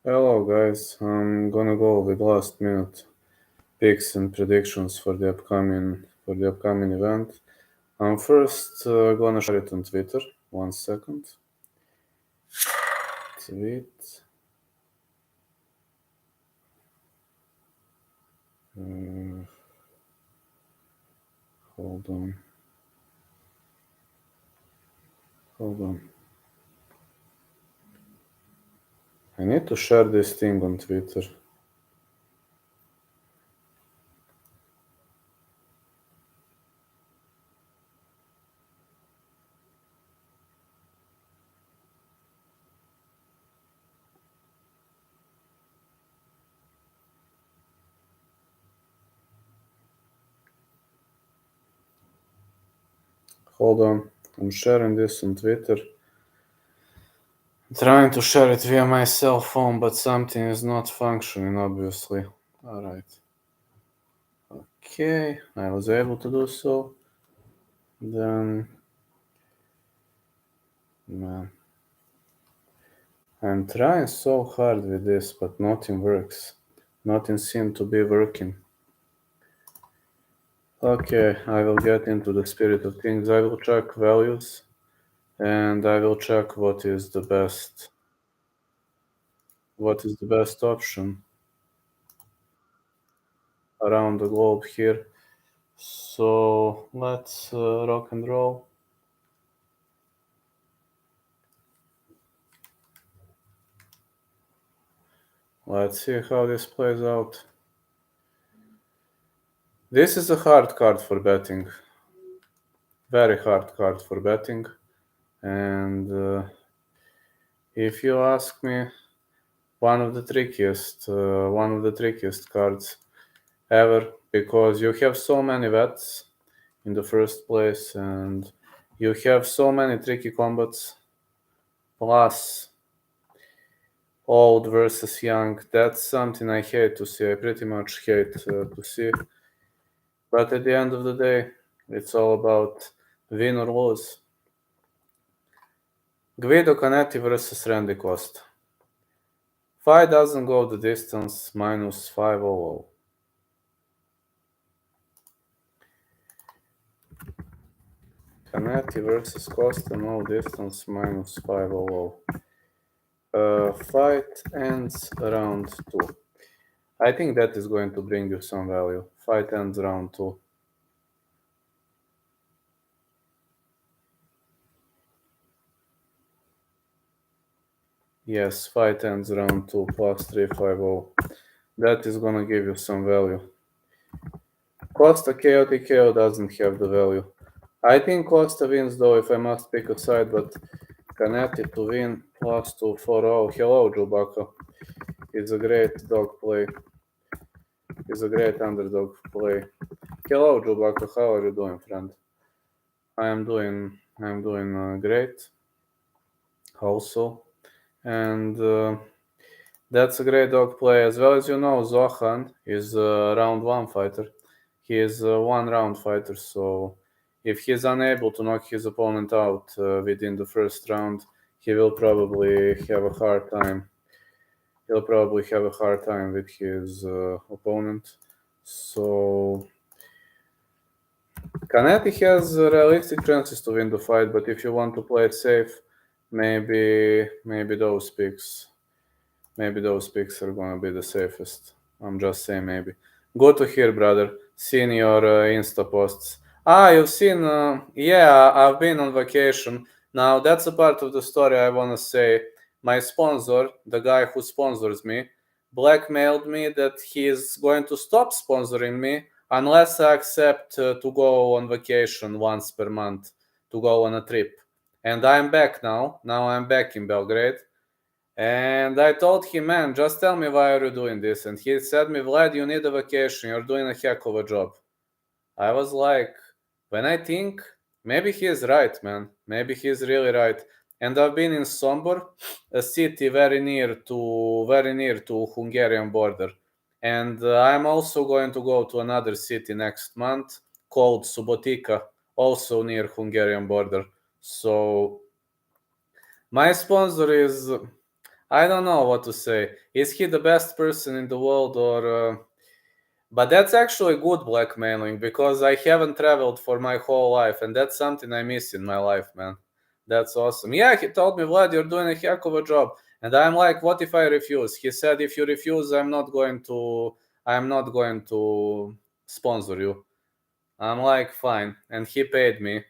Hello guys, I'm gonna go with last minute picks and predictions for the upcoming event. I'm first gonna share it on Twitter. 1 second. Tweet. Hold on. I need to share this thing on Twitter. Hold on. I'm sharing this on Twitter. I'm trying to share it via my cell phone, but something is not functioning, obviously. Alright. Okay, I was able to do so. Then, man, I'm trying so hard with this, but nothing works. Nothing seems to be working. Okay, I will get into the spirit of things. I will check values, and I will check what is the best option around the globe here. So let's rock and roll. Let's see how this plays out. This is a hard card for betting. Very hard card for betting. And if you ask me, one of the trickiest cards ever, because you have so many bets in the first place and you have so many tricky combats, plus old versus young. That's something I hate to see. I pretty much hate to see. But at the end of the day, it's all about win or lose. Guido Canetti versus Randy Costa. Fight doesn't go the distance, minus 500. Canetti versus Costa, no distance, minus 500. Fight ends round 2. I think that is going to bring you some value. Fight ends round 2. Yes, fight ends round 2 plus 350. That is gonna give you some value. Costa KO TKO doesn't have the value. I think Costa wins though if I must pick a side, but Canetti to win plus 240. Hello, Jubaka. It's a great dog play. It's a great underdog play. Hello, Jubaka. How are you doing, friend? I am doing great. Also, and that's a great dog play. As well as you know, Zohan is a round 1 fighter. He is a 1-round fighter, so if he's unable to knock his opponent out within the first round, he will probably have a hard time. He'll probably have a hard time with his opponent. So Canetti has realistic chances to win the fight, but if you want to play it safe, maybe those picks are gonna be the safest. I'm just saying maybe. Good to hear, brother. Seen your Insta posts. You've seen? Yeah, I've been on vacation. Now that's a part of the story I wanna say. My sponsor, the guy who sponsors me, blackmailed me that he is going to stop sponsoring me unless I accept to go on vacation once per month, to go on a trip. And I'm back now. Now I'm back in Belgrade. And I told him, man, just tell me why are you doing this? And he said me, Vlad, you need a vacation. You're doing a heck of a job. I was like, when I think, maybe he is right, man. Maybe he is really right. And I've been in Sombor, a city very near to Hungarian border. And I'm also going to go to another city next month called Subotica, also near Hungarian border. So my sponsor is, I don't know what to say. Is he the best person in the world or? But that's actually good blackmailing because I haven't traveled for my whole life, and that's something I miss in my life, man. That's awesome. Yeah, he told me, Vlad, you're doing a heck of a job, and I'm like, what if I refuse? He said, if you refuse, I'm not going to sponsor you. I'm like, fine, and he paid me.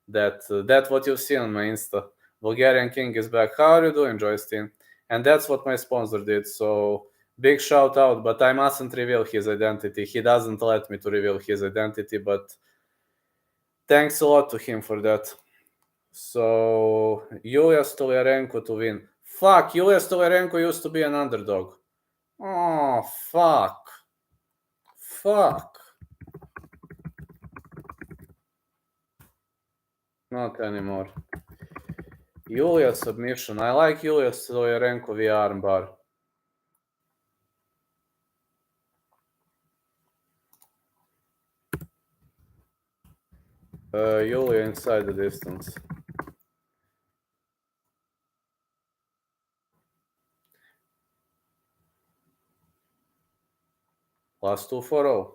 That what you see on my Insta. Bulgarian King is back. How are you doing, Joystein? And that's what my sponsor did. So big shout out, but I mustn't reveal his identity. He doesn't let me to reveal his identity, but thanks a lot to him for that. So Yulia Stoliarenko to win. Fuck, Yulia Stoliarenko used to be an underdog. Oh, fuck. Fuck. Not anymore. Yulia submission. I like Yulia Stoliarenko via armbar. Yulia inside the distance. Last 2-4-0.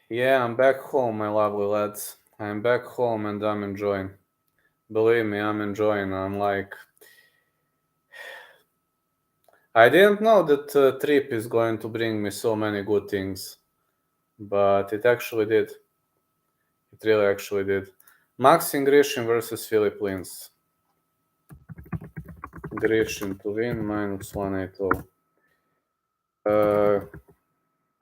Yeah, I'm back home, my lovely lads. I'm back home and I'm enjoying. Believe me, I'm enjoying. I'm like, I didn't know that trip is going to bring me so many good things, but it actually did. It really actually did. Maxim Grishin versus Philip Lins. Grishin to win, minus 180.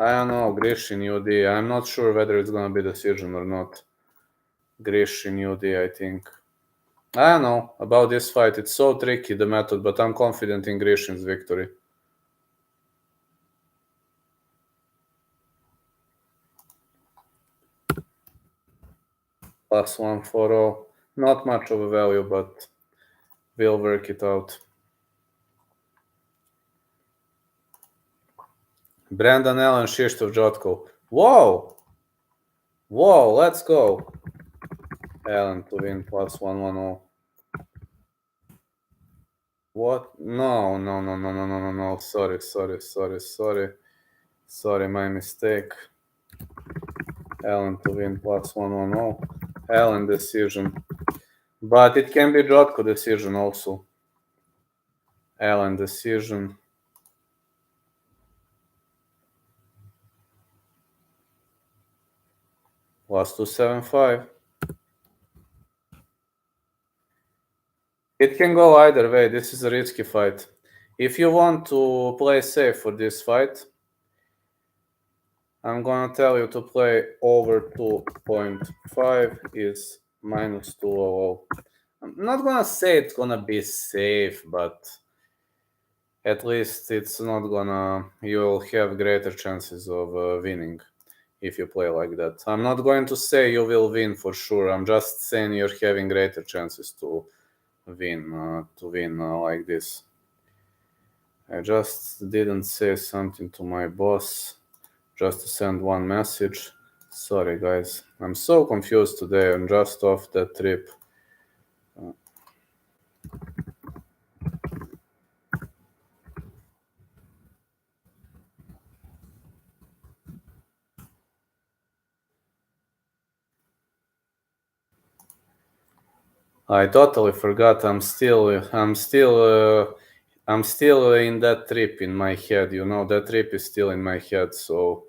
I don't know, Grishin UD. I'm not sure whether it's gonna be decision or not. Grishin UD, I think. I don't know about this fight. It's so tricky, the method, but I'm confident in Grishin's victory. Plus 140. Not much of a value, but we'll work it out. Brandon Allen, Krzysztof Jotko. Whoa! Whoa, let's go. Allen to win plus 110. What? No, no, no, no, no, no, no, no. Sorry. Sorry, my mistake. Allen to win plus 110. Allen decision. But it can be Jotko decision also. Allen decision. Plus 275. It can go either way. This is a risky fight. If you want to play safe for this fight, I'm gonna tell you to play over 2.5 is minus 200. I'm not gonna say it's gonna be safe, but at least it's not gonna. You'll have greater chances of winning if you play like that. I'm not going to say you will win for sure. I'm just saying you're having greater chances to win like this. I just didn't say something to my boss just to send one message. Sorry, guys. I'm so confused today. I'm just off that trip. I totally forgot. I'm still in that trip in my head. You know, that trip is still in my head. So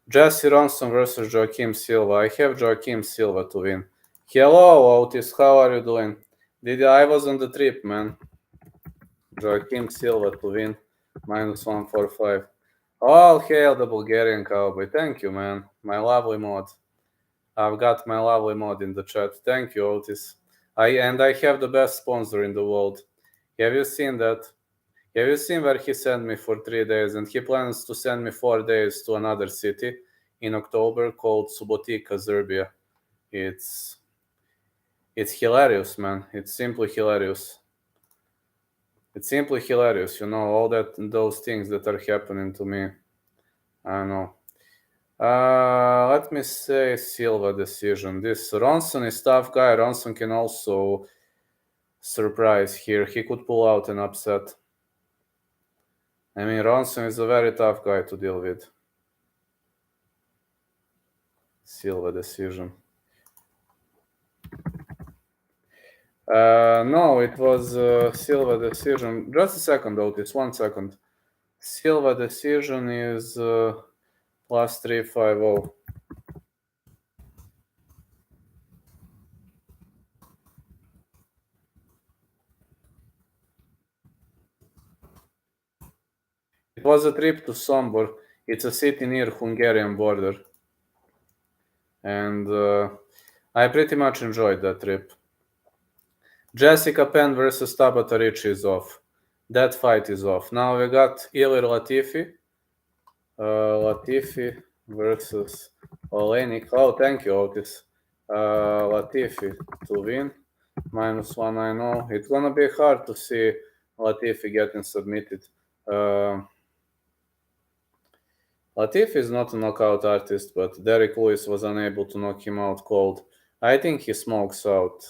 Jesse Ronson versus Joaquim Silva. I have Joaquim Silva to win. Hello, Otis. How are you doing? I was on the trip, man. Joaquim Silva to win. Minus 145. All hail the Bulgarian cowboy. Thank you, man. My lovely mod. I've got my lovely mod in the chat. Thank you, Otis. I have the best sponsor in the world. Have you seen that? Have you seen where he sent me for 3 days and he plans to send me 4 days to another city in October called Subotica, Serbia. It's hilarious, man. It's simply hilarious. It's simply hilarious, you know, all those things that are happening to me. I don't know. Let me say Silva decision. This Ronson is tough guy. Ronson can also surprise here. He could pull out an upset. I mean, Ronson is a very tough guy to deal with. Silva decision. No, it was Silva decision. Just a second, Otis. 1 second. Silva decision is plus 350. It was a trip to Sombor. It's a city near Hungarian border. And I pretty much enjoyed that trip. Jessica Penn versus Tabata Ricci is off. That fight is off. Now we got Ilir Latifi. Latifi versus Olenik. Oh, thank you, Otis. Latifi to win. Minus 190. It's gonna be hard to see Latifi getting submitted. Latifi is not a knockout artist, but Derek Lewis was unable to knock him out cold. I think he smokes out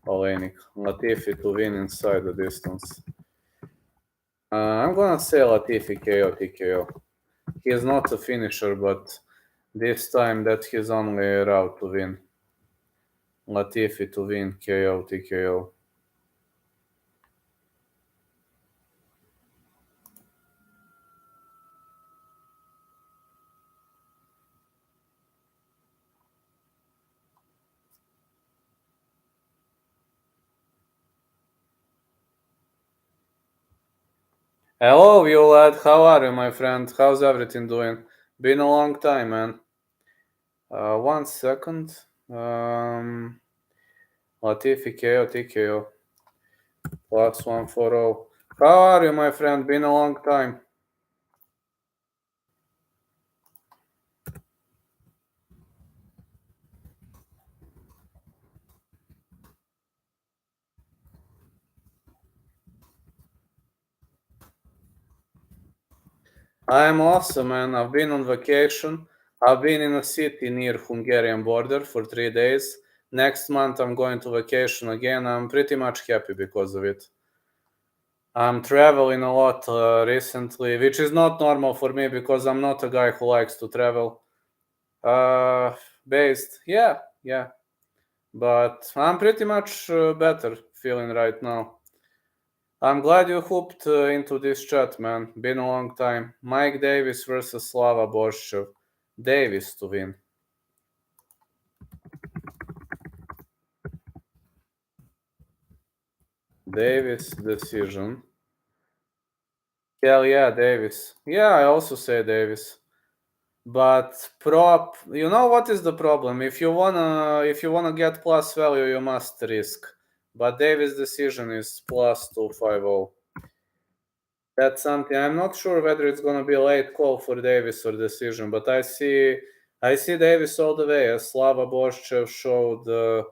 Olenik. Latifi to win inside the distance. I'm gonna say Latifi KO TKO. He is not a finisher, but this time that's his only route to win. Latifi to win KO TKO. Hello, Violad. How are you, my friend? How's everything doing? Been a long time, man. 1 second. Latifi KO TKO. Plus 140. How are you, my friend? Been a long time. I'm awesome, man. I've been on vacation. I've been in a city near Hungarian border for 3 days. Next month I'm going to vacation again. I'm pretty much happy because of it. I'm traveling a lot recently, which is not normal for me because I'm not a guy who likes to travel. Yeah. But I'm pretty much better feeling right now. I'm glad you hopped into this chat, man. Been a long time. Mike Davis versus Slava Borshev. Davis to win. Davis decision. Hell yeah, Davis. Yeah, I also say Davis. But you know what is the problem? If you wanna get plus value, you must risk. But Davis decision is plus 250. That's something. I'm not sure whether it's gonna be a late call for Davis or decision, but I see Davis all the way. Slava Borshev showed a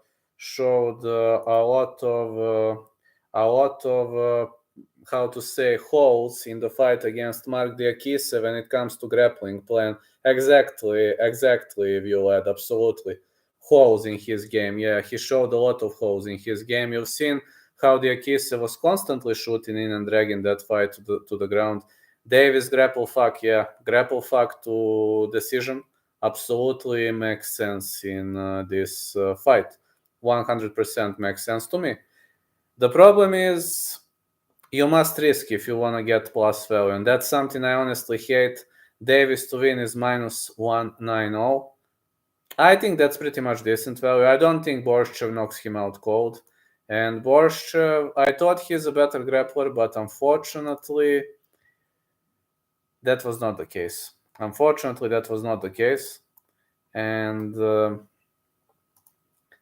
lot of how to say holes in the fight against Mark Diakise when it comes to grappling plan. Exactly, Violad, absolutely. Holes in his game. Yeah, he showed a lot of holes in his game. You've seen how Diakise was constantly shooting in and dragging that fight to the ground. Davis grapple fuck to decision absolutely makes sense in this fight. 100% makes sense to me. The problem is you must risk if you want to get plus value, and that's something I honestly hate. Davis to win is minus 190. I think that's pretty much decent value. I don't think Borshev knocks him out cold. And Borshev, I thought he's a better grappler, but unfortunately, that was not the case. And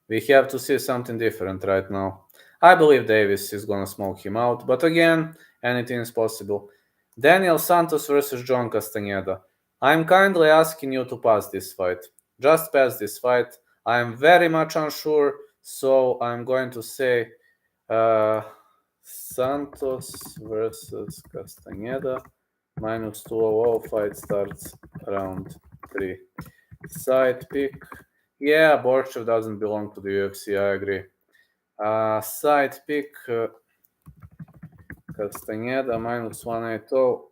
we have to see something different right now. I believe Davis is going to smoke him out, but again, anything is possible. Daniel Santos versus John Castaneda. I'm kindly asking you to pass this fight. Just pass this fight. I'm very much unsure, so I'm going to say Santos versus Castaneda. Minus 200. Fight starts round 3. Side pick. Yeah, Borshev doesn't belong to the UFC, I agree. Side pick Castaneda minus 180.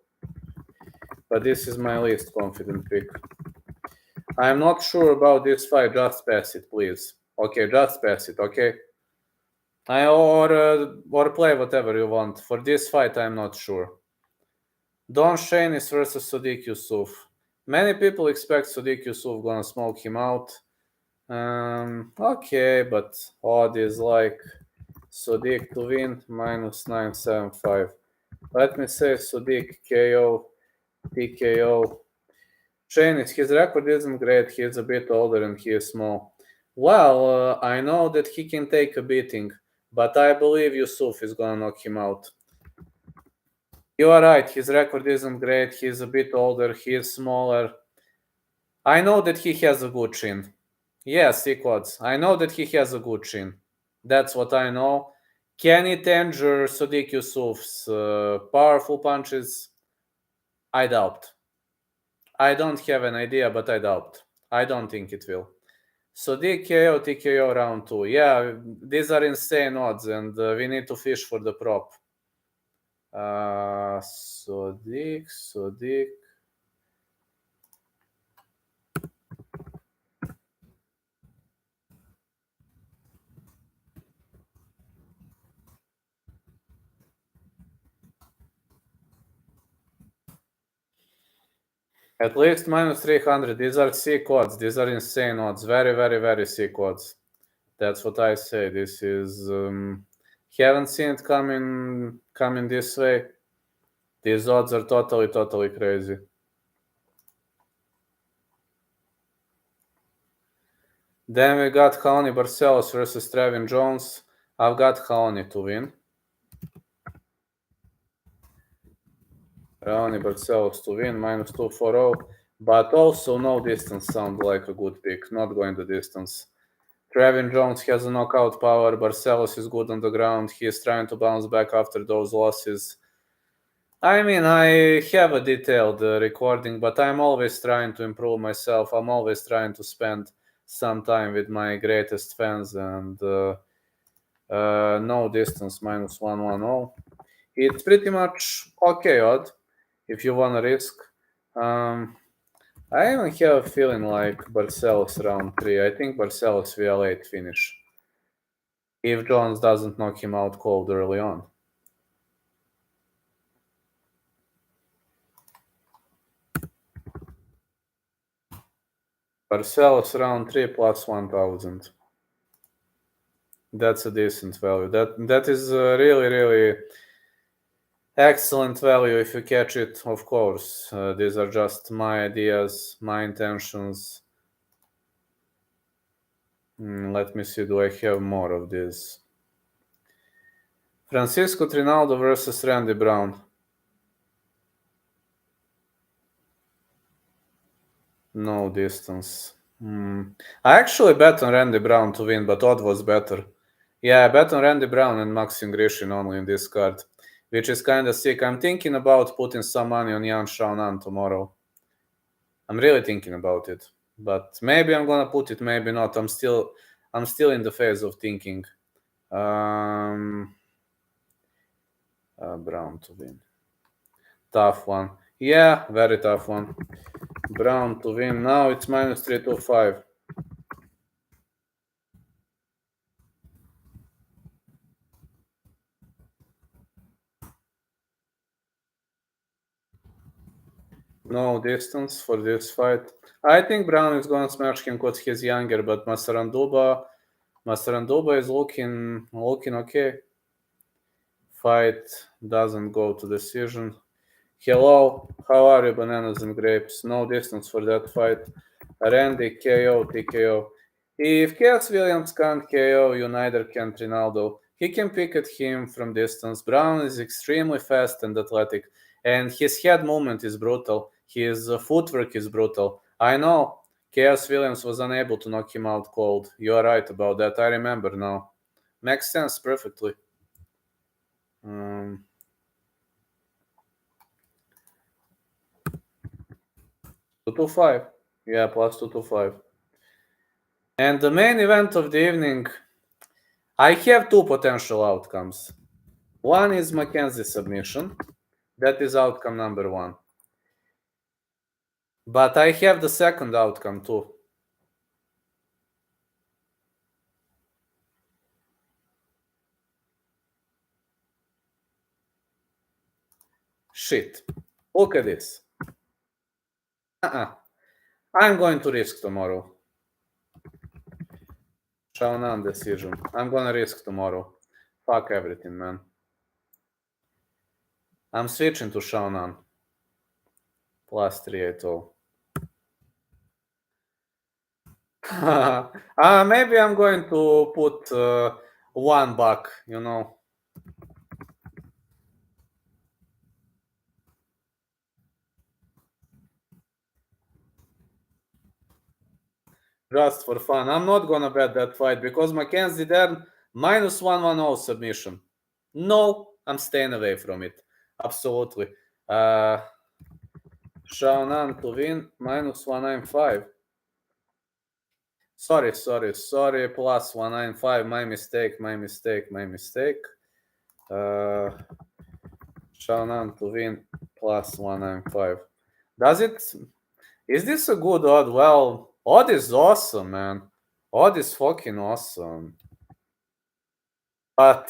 But this is my least confident pick. I'm not sure about this fight. Just pass it, please. Okay, just pass it, okay? Or play whatever you want. For this fight, I'm not sure. Don Shainis versus Sodiq Yusuf. Many people expect Sodiq Yusuf gonna smoke him out. Okay, but odd is like Sodiq to win minus 975. Let me say Sodiq KO, TKO. Shainis, his record isn't great. He's a bit older and he is small. Well, I know that he can take a beating, but I believe Yusuf is gonna knock him out. You are right, his record isn't great. He's a bit older, he is smaller. I know that he has a good chin. Yes, equads. I know that he has a good chin. That's what I know. Can it injure Sodiq Yusuf's powerful punches? I doubt. I don't have an idea, but I doubt. I don't think it will. Sodiq KO, TKO round 2. Yeah, these are insane odds, and we need to fish for the prop. Sodiq. At least minus 300. These are sick odds. These are insane odds. Very, very, very sick odds. That's what I say. This is haven't seen it coming this way. These odds are totally crazy. Then we got Raoni Barcelos versus Trevin Jones. I've got Raoni to win. Raoni Barcelos to win, minus 240. But also no distance sound like a good pick. Not going the distance. Trevin Jones has a knockout power. Barcelos is good on the ground. He is trying to bounce back after those losses. I mean, I have a detailed recording, but I'm always trying to improve myself. I'm always trying to spend some time with my greatest fans, and no distance, minus 110. It's pretty much okay odd if you want to risk. I even have a feeling like Barcelos round 3. I think Barcelos via late finish. If Jones doesn't knock him out cold early on. Barcelos round 3 plus 1000. That's a decent value. That is really excellent value if you catch it, of course. These are just my ideas, my intentions. Let me see, do I have more of this? Francisco Trinaldo versus Randy Brown. No distance. I actually bet on Randy Brown to win, but odd was better. Yeah, I bet on Randy Brown and Maxim Grishin only in this card, which is kind of sick. I'm thinking about putting some money on Yan Xiaonan tomorrow. I'm really thinking about it, but maybe I'm gonna put it, maybe not. I'm still in the phase of thinking. Brown to win. Tough one. Yeah, very tough one. Brown to win. Now it's minus 325. No distance for this fight. I think Brown is gonna smash him because he's younger, but Masaranduba is looking okay. Fight doesn't go to decision. Hello, how are you, bananas and grapes? No distance for that fight. Randy KO, TKO. If Chaos Williams can't KO, you neither can Trinaldo. He can pick at him from distance. Brown is extremely fast and athletic, and his head movement is brutal. His footwork is brutal. I know Chaos Williams was unable to knock him out cold. You are right about that. I remember now. Makes sense perfectly. 225. Yeah, plus 225. And the main event of the evening, I have two potential outcomes. One is Mackenzie submission. That is outcome number one. But I have the second outcome too. Shit. Look at this. I'm going to risk tomorrow. Xiaonan decision. I'm gonna risk tomorrow. Fuck everything, man. I'm switching to Xiaonan. Plus 380. Maybe I'm going to put $1, you know. Just for fun. I'm not gonna bet that fight because Mackenzie Dern minus 110 submission. No, I'm staying away from it. Absolutely. Xiaonan to win minus 195. Sorry. Plus 195. My mistake. Xiaonan to win plus 195. Is this a good odd? Well, odd is awesome, man. Odd is fucking awesome. But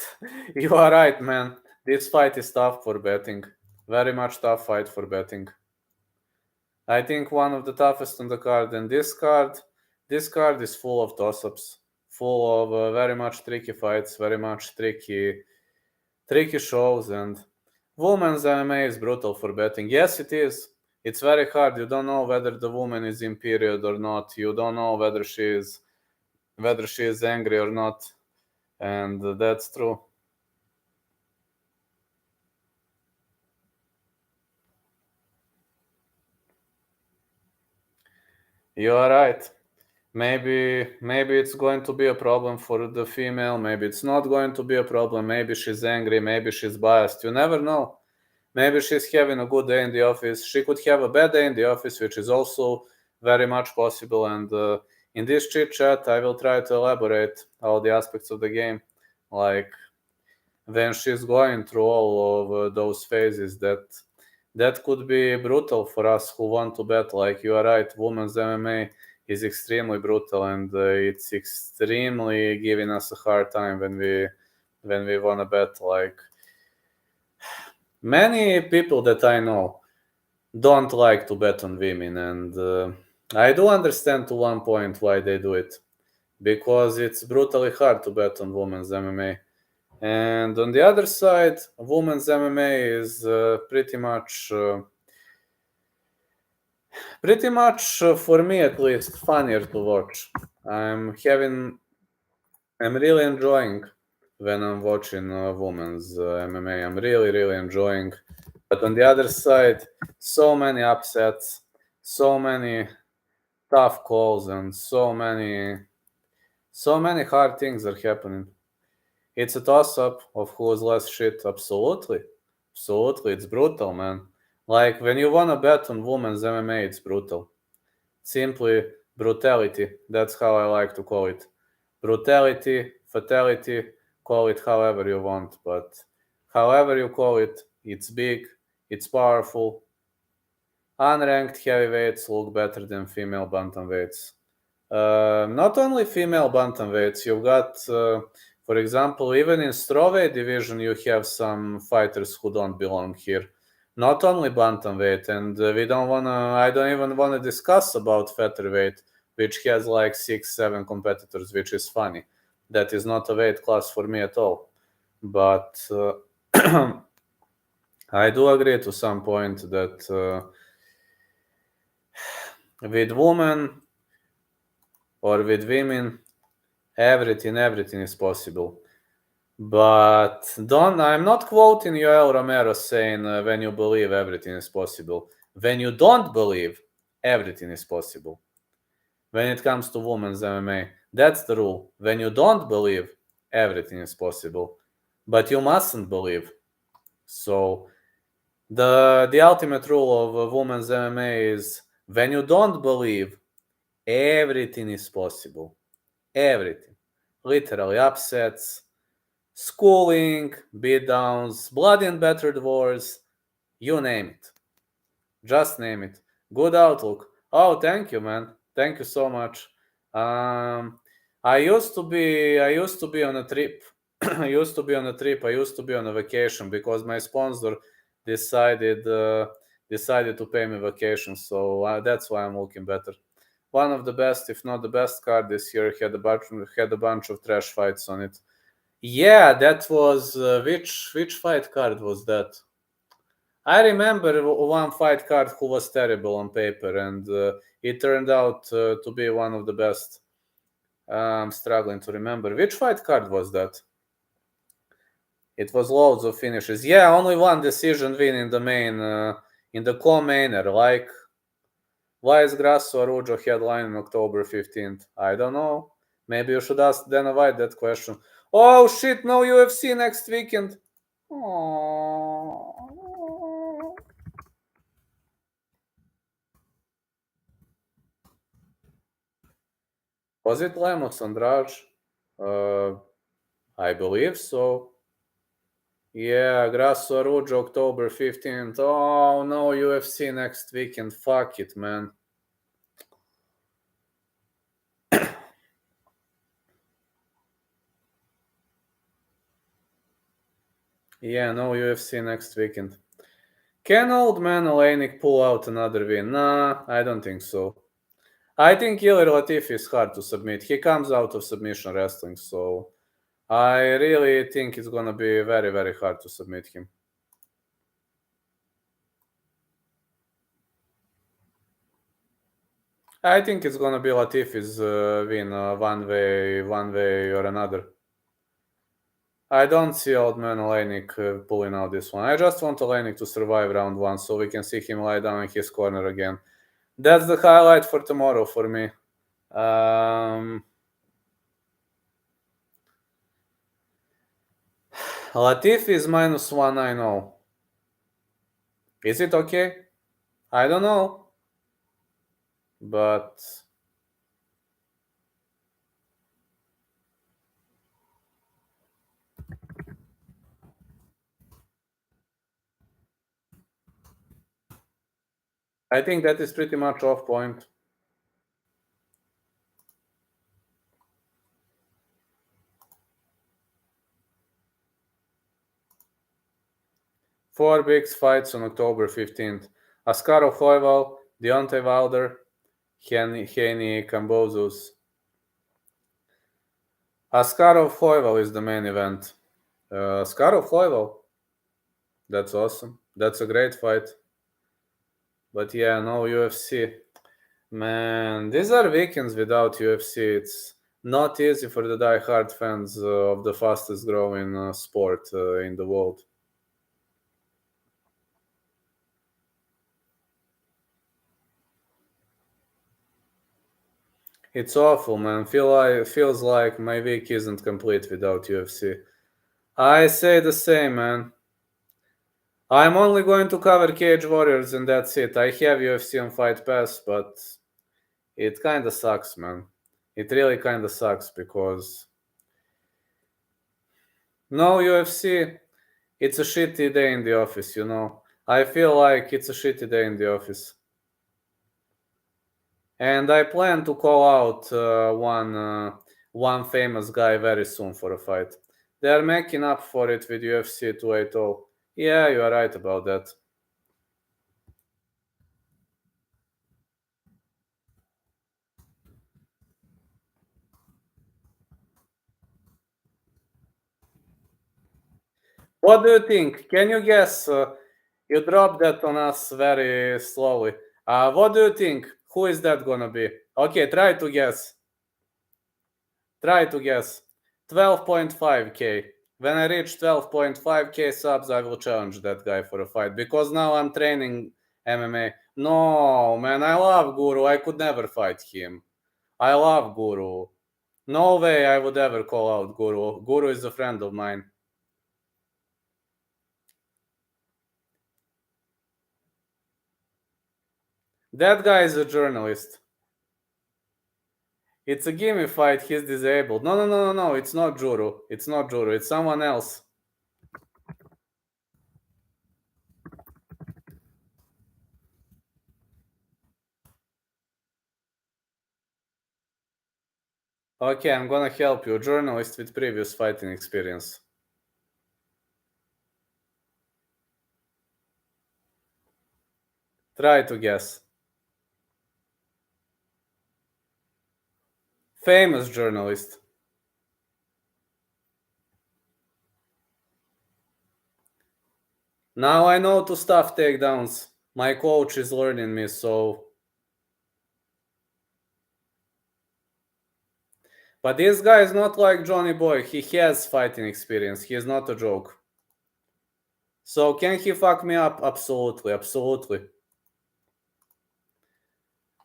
you are right, man. This fight is tough for betting. Very much tough fight for betting. I think one of the toughest on the card. And this card is full of toss-ups, full of very much tricky fights, very much tricky shows. And women's MMA is brutal for betting. Yes, it is. It's very hard. You don't know whether the woman is in period or not. You don't know whether she is angry or not. And that's true. You are right. Maybe it's going to be a problem for the female. Maybe it's not going to be a problem. Maybe she's angry. Maybe she's biased. You never know. Maybe she's having a good day in the office. She could have a bad day in the office, which is also very much possible. And in this chit chat, I will try to elaborate all the aspects of the game. Like when she's going through all of those phases, that could be brutal for us who want to bet. Like you are right, women's MMA is extremely brutal, and it's extremely giving us a hard time when we want to bet. Like many people that I know don't like to bet on women, and I do understand to one point why they do it, because it's brutally hard to bet on women's MMA. And on the other side, women's MMA is pretty much for me at least funnier to watch. I'm really enjoying when I'm watching women's MMA. I'm really enjoying. But on the other side, so many upsets, so many tough calls, and so many hard things are happening. It's a toss-up of who's less shit. Absolutely, it's brutal, man. Like when you wanna bet on women's MMA, it's brutal. Simply brutality. That's how I like to call it. Brutality, fatality, call it however you want, but however you call it, it's big, it's powerful. Unranked heavyweights look better than female bantamweights. Not only female bantamweights, you've got, for example, even in strawweight division, you have some fighters who don't belong here. Not only bantamweight, and I don't even wanna discuss about featherweight, which has like 6-7 competitors, which is funny. That is not a weight class for me at all. But I do agree to some point that with women or with women, everything is possible. But I'm not quoting Yoel Romero saying when you believe everything is possible. When you don't believe, everything is possible. When it comes to women's MMA, that's the rule. When you don't believe, everything is possible. But you mustn't believe. So the ultimate rule of women's MMA is when you don't believe, everything is possible. Everything. literally upsets, schooling, beatdowns, bloody and battered wars, you name it. Just name it. Good outlook. Oh, thank you, man. Thank you so much. I used to be on a trip. I used to be on a trip. I used to be on a vacation because my sponsor decided decided to pay me vacation. So that's why I'm looking better. One of the best, if not the best card this year, had a bunch of trash fights on it. Yeah, that was which fight card was that? I remember one fight card who was terrible on paper, and it turned out to be one of the best. I'm struggling to remember. Which fight card was that? It was loads of finishes. Yeah, only one decision win in the main, in the co-mainer. Like, why is Grasso Arujo headline on October 15th? I don't know. Maybe you should ask Dana White that question. Oh shit, no UFC next weekend. Aww. Was it Lemos Andrade? I believe so. Yeah, Grasso Rouge, October 15th. Oh, no, UFC next weekend. Fuck it, man. Yeah, no UFC next weekend. Can old man Oleinik pull out another win? Nah, I don't think so. I think Ilir Latifi is hard to submit. He comes out of submission wrestling, so I really think it's gonna be very, very hard to submit him. I think it's gonna be Latifi's win one way or another. I don't see old man Oleinik pulling out this one. I just want Oleinik to survive round one so we can see him lie down in his corner again. That's the highlight for tomorrow for me. Latifi is minus 190. Is it okay? I don't know. But I think that is pretty much off point. Four big fights on October 15th. Askarov Hoival, Deontay Wilder, Haney Kambozus. Askarov Hoival is the main event. Askarov Hoival. That's awesome. That's a great fight. But yeah, no UFC. Man, these are weekends without UFC. It's not easy for the die-hard fans of the fastest growing sport in the world. It's awful, man. Feels like my week isn't complete without UFC. I say the same, man. I'm only going to cover Cage Warriors and that's it. I have UFC on Fight Pass, but it kinda sucks, man. It really kinda sucks because no UFC, it's a shitty day in the office, you know. I feel like it's a shitty day in the office. And I plan to call out one famous guy very soon for a fight. They're making up for it with UFC 280. Yeah, you are right about that. What do you think? Can you guess? You dropped that on us very slowly. What do you think? Who is that gonna be? Okay, try to guess. Try to guess. 12.5k. When I reach 12.5k subs, I will challenge that guy for a fight because now I'm training MMA. No, man, I love Guru. I could never fight him. I love Guru. No way I would ever call out Guru. Guru is a friend of mine. That guy is a journalist. It's a gimme fight. He's disabled. No. It's not Juru. It's not Juru. It's someone else. Okay, I'm gonna help you. Journalist with previous fighting experience. Try to guess. Famous journalist. Now I know to stuff takedowns. My coach is learning me, so... But this guy is not like Johnny Boy. He has fighting experience. He is not a joke. So can he fuck me up? Absolutely, absolutely.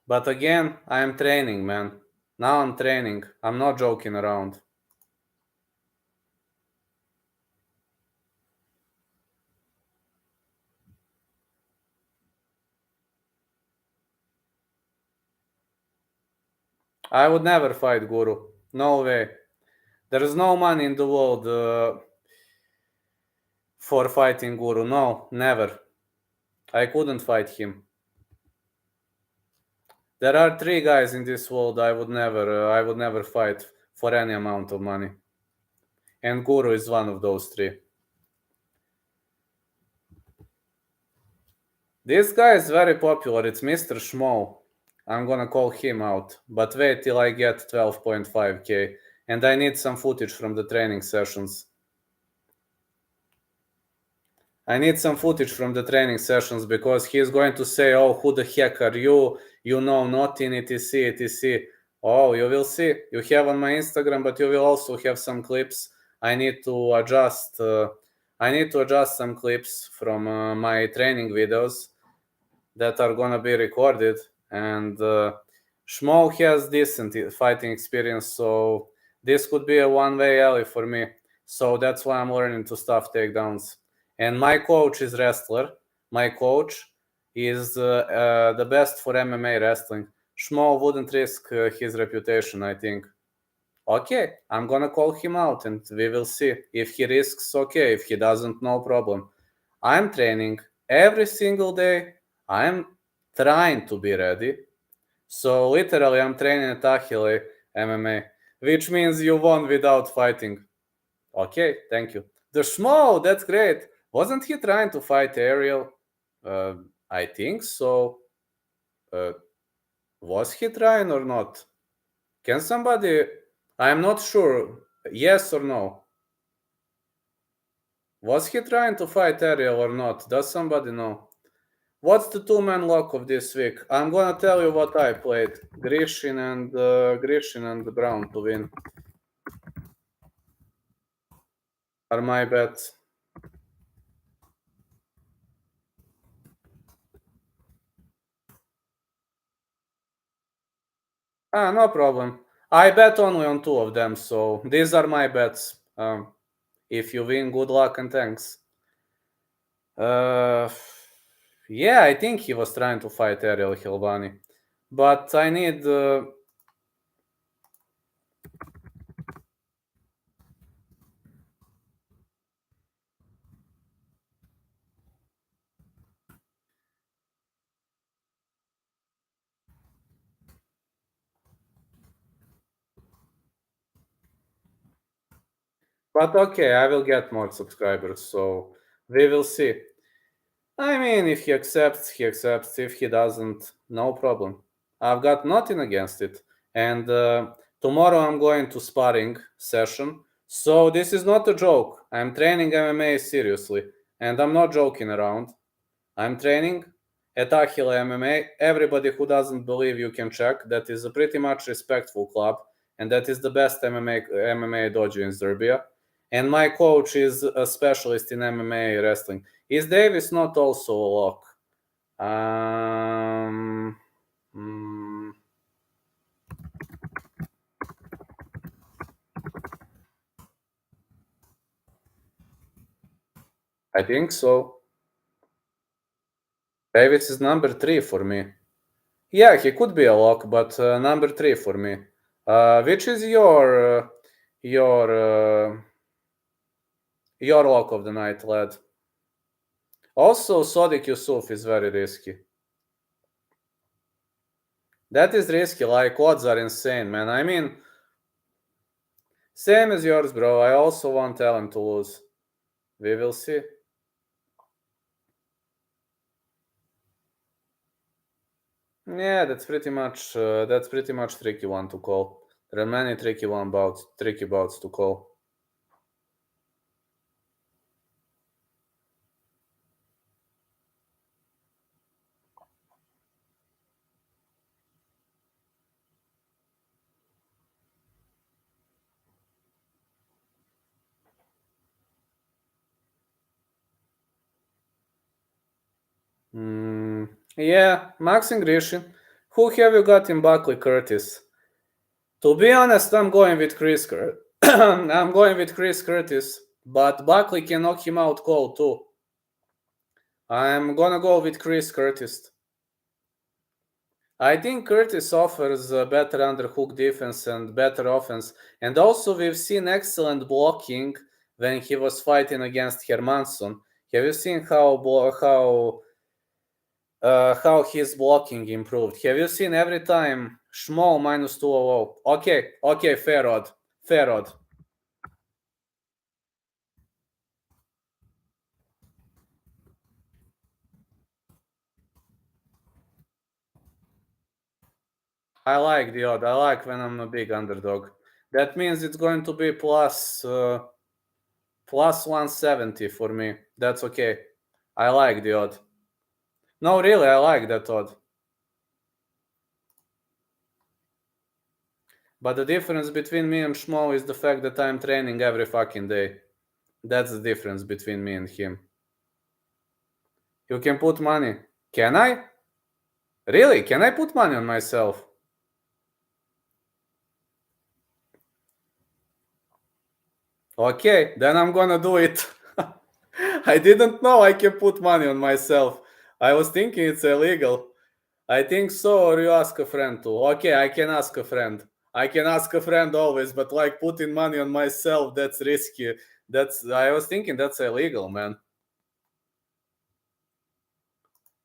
But again, I am training, man. Now I'm training. I'm not joking around. I would never fight Guru. No way. There is no money in the world for fighting Guru. No, never. I couldn't fight him. There are 3 guys in this world I would never fight for any amount of money. And Guru is one of those 3. This guy is very popular. It's Mr. Schmo. I'm gonna call him out. But wait till I get 12.5k. And I need some footage from the training sessions. I need some footage from the training sessions because he's going to say, oh, who the heck are you? You know nothing, etc, etc. Oh, you will see. You have on my Instagram, but you will also have some clips. I need to adjust some clips from my training videos that are gonna be recorded. And Schmo has decent fighting experience, so this could be a one-way alley for me. So that's why I'm learning to stuff takedowns. And my coach is wrestler. My coach is the best for MMA wrestling. Schmo wouldn't risk his reputation, I think. Okay, I'm gonna call him out and we will see. If he risks, okay. If he doesn't, no problem. I'm training every single day. I'm trying to be ready. So literally, I'm training at Achille MMA, which means you won without fighting. Okay, thank you. The Schmo, that's great. Wasn't he trying to fight Ariel? I think so. Was he trying or not? Can somebody... I'm not sure. Yes or no? Was he trying to fight Ariel or not? Does somebody know? What's the 2-man lock of this week? I'm gonna tell you what I played. Grishin and Brown to win are my bets. No problem. I bet only on 2 of them, so these are my bets. If you win, good luck and thanks. Yeah, I think he was trying to fight Ariel Helvani. But I need... But okay, I will get more subscribers, so we will see. I mean, if he accepts, he accepts. If he doesn't, no problem. I've got nothing against it. And tomorrow I'm going to sparring session. So this is not a joke. I'm training MMA seriously. And I'm not joking around. I'm training at Achille MMA. Everybody who doesn't believe, you can check. That is a pretty much respectful club. And that is the best MMA dojo in Serbia. And my coach is a specialist in MMA wrestling. Is Davis not also a lock? I think so. Davis is number 3 for me. Yeah, he could be a lock, but number 3 for me. Which is your lock of the night, lad? Also, Sodiq Yusuf is very risky. That is risky, like odds are insane, man. I mean, same as yours, bro. I also want Ellen to lose. We will see. Yeah, that's pretty much tricky one to call. There are many tricky bouts to call. Yeah, Max and Grishin. Who have you got in Buckley Curtis? To be honest, I'm going with Chris Curtis, but Buckley can knock him out cold too. I'm gonna go with Chris Curtis. I think Curtis offers a better underhook defense and better offense, and also we've seen excellent blocking when he was fighting against Hermansson. Have you seen how his blocking improved? Have you seen every time Schmoll minus 200? Okay, fair odd. I like the odd. I like when I'm a big underdog. That means it's going to be plus 170 for me. That's okay. I like the odd. No, really, I like that odd. But the difference between me and Schmo is the fact that I'm training every fucking day. That's the difference between me and him. You can put money. Can I? Really? Can I put money on myself? Okay, then I'm gonna do it. I didn't know I can put money on myself. I was thinking it's illegal. I think so, or you ask a friend too. Okay, I can ask a friend. I can ask a friend always, but like putting money on myself, that's risky. I was thinking that's illegal, man.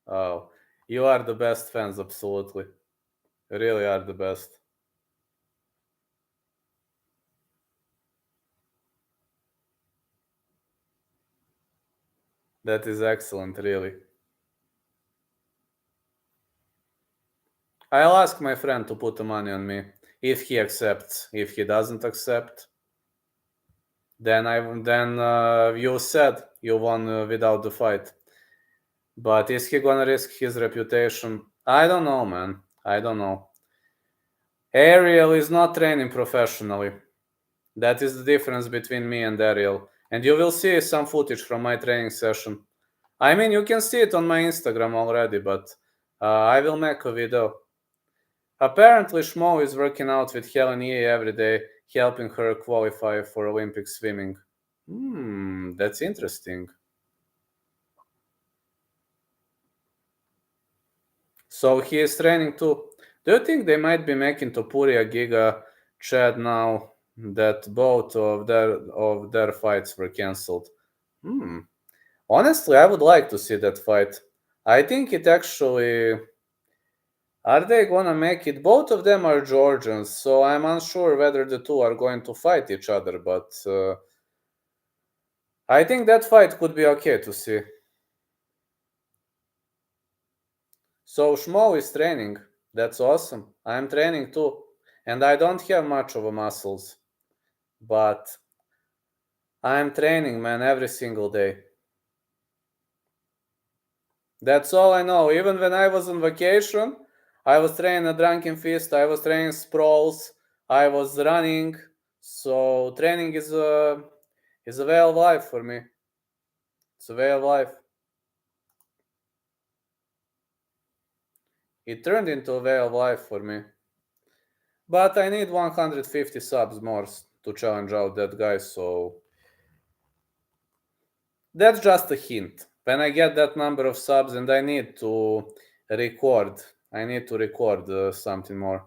Oh, you are the best fans, absolutely. You really are the best. That is excellent, really. I'll ask my friend to put the money on me if he accepts. If he doesn't accept, then you said you won without the fight. But is he gonna risk his reputation? I don't know, man. I don't know. Ariel is not training professionally. That is the difference between me and Ariel. And you will see some footage from my training session. I mean, you can see it on my Instagram already, but I will make a video. Apparently, Schmo is working out with Helen Yee every day, helping her qualify for Olympic swimming. That's interesting. So he is training too. Do you think they might be making Topuria, Giga, Chad now that both of their fights were cancelled? Honestly, I would like to see that fight. I think it actually. Are they gonna make it? Both of them are Georgians, so I'm unsure whether the two are going to fight each other, but I think that fight could be okay to see. So Schmo is training. That's awesome. I'm training too. And I don't have much of a muscles, but I'm training, man, every single day. That's all I know. Even when I was on vacation, I was training a drunken fist, I was training sprawls, I was running. So training is a way of life for me. It's a way of life. It turned into a way of life for me. But I need 150 subs more to challenge out that guy, so that's just a hint. When I get that number of subs and I need to record something more.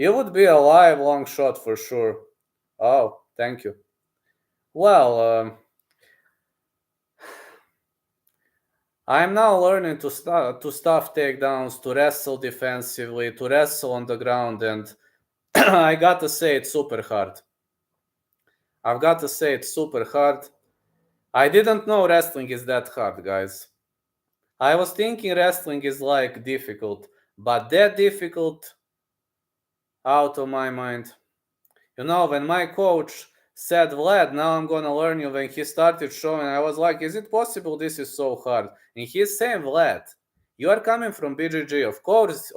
He would be a live long shot for sure. Oh, thank you. Well, I'm now learning to stuff takedowns, to wrestle defensively, to wrestle on the ground, and I gotta say it's super hard. I've got to say it's super hard. I didn't know wrestling is that hard, guys. I was thinking wrestling is like difficult, but that difficult, out of my mind. You know, when my coach said, Vlad, now I'm gonna learn you, when he started showing, I was like, is it possible this is so hard? And he's saying, Vlad, you are coming from BJJ. Of course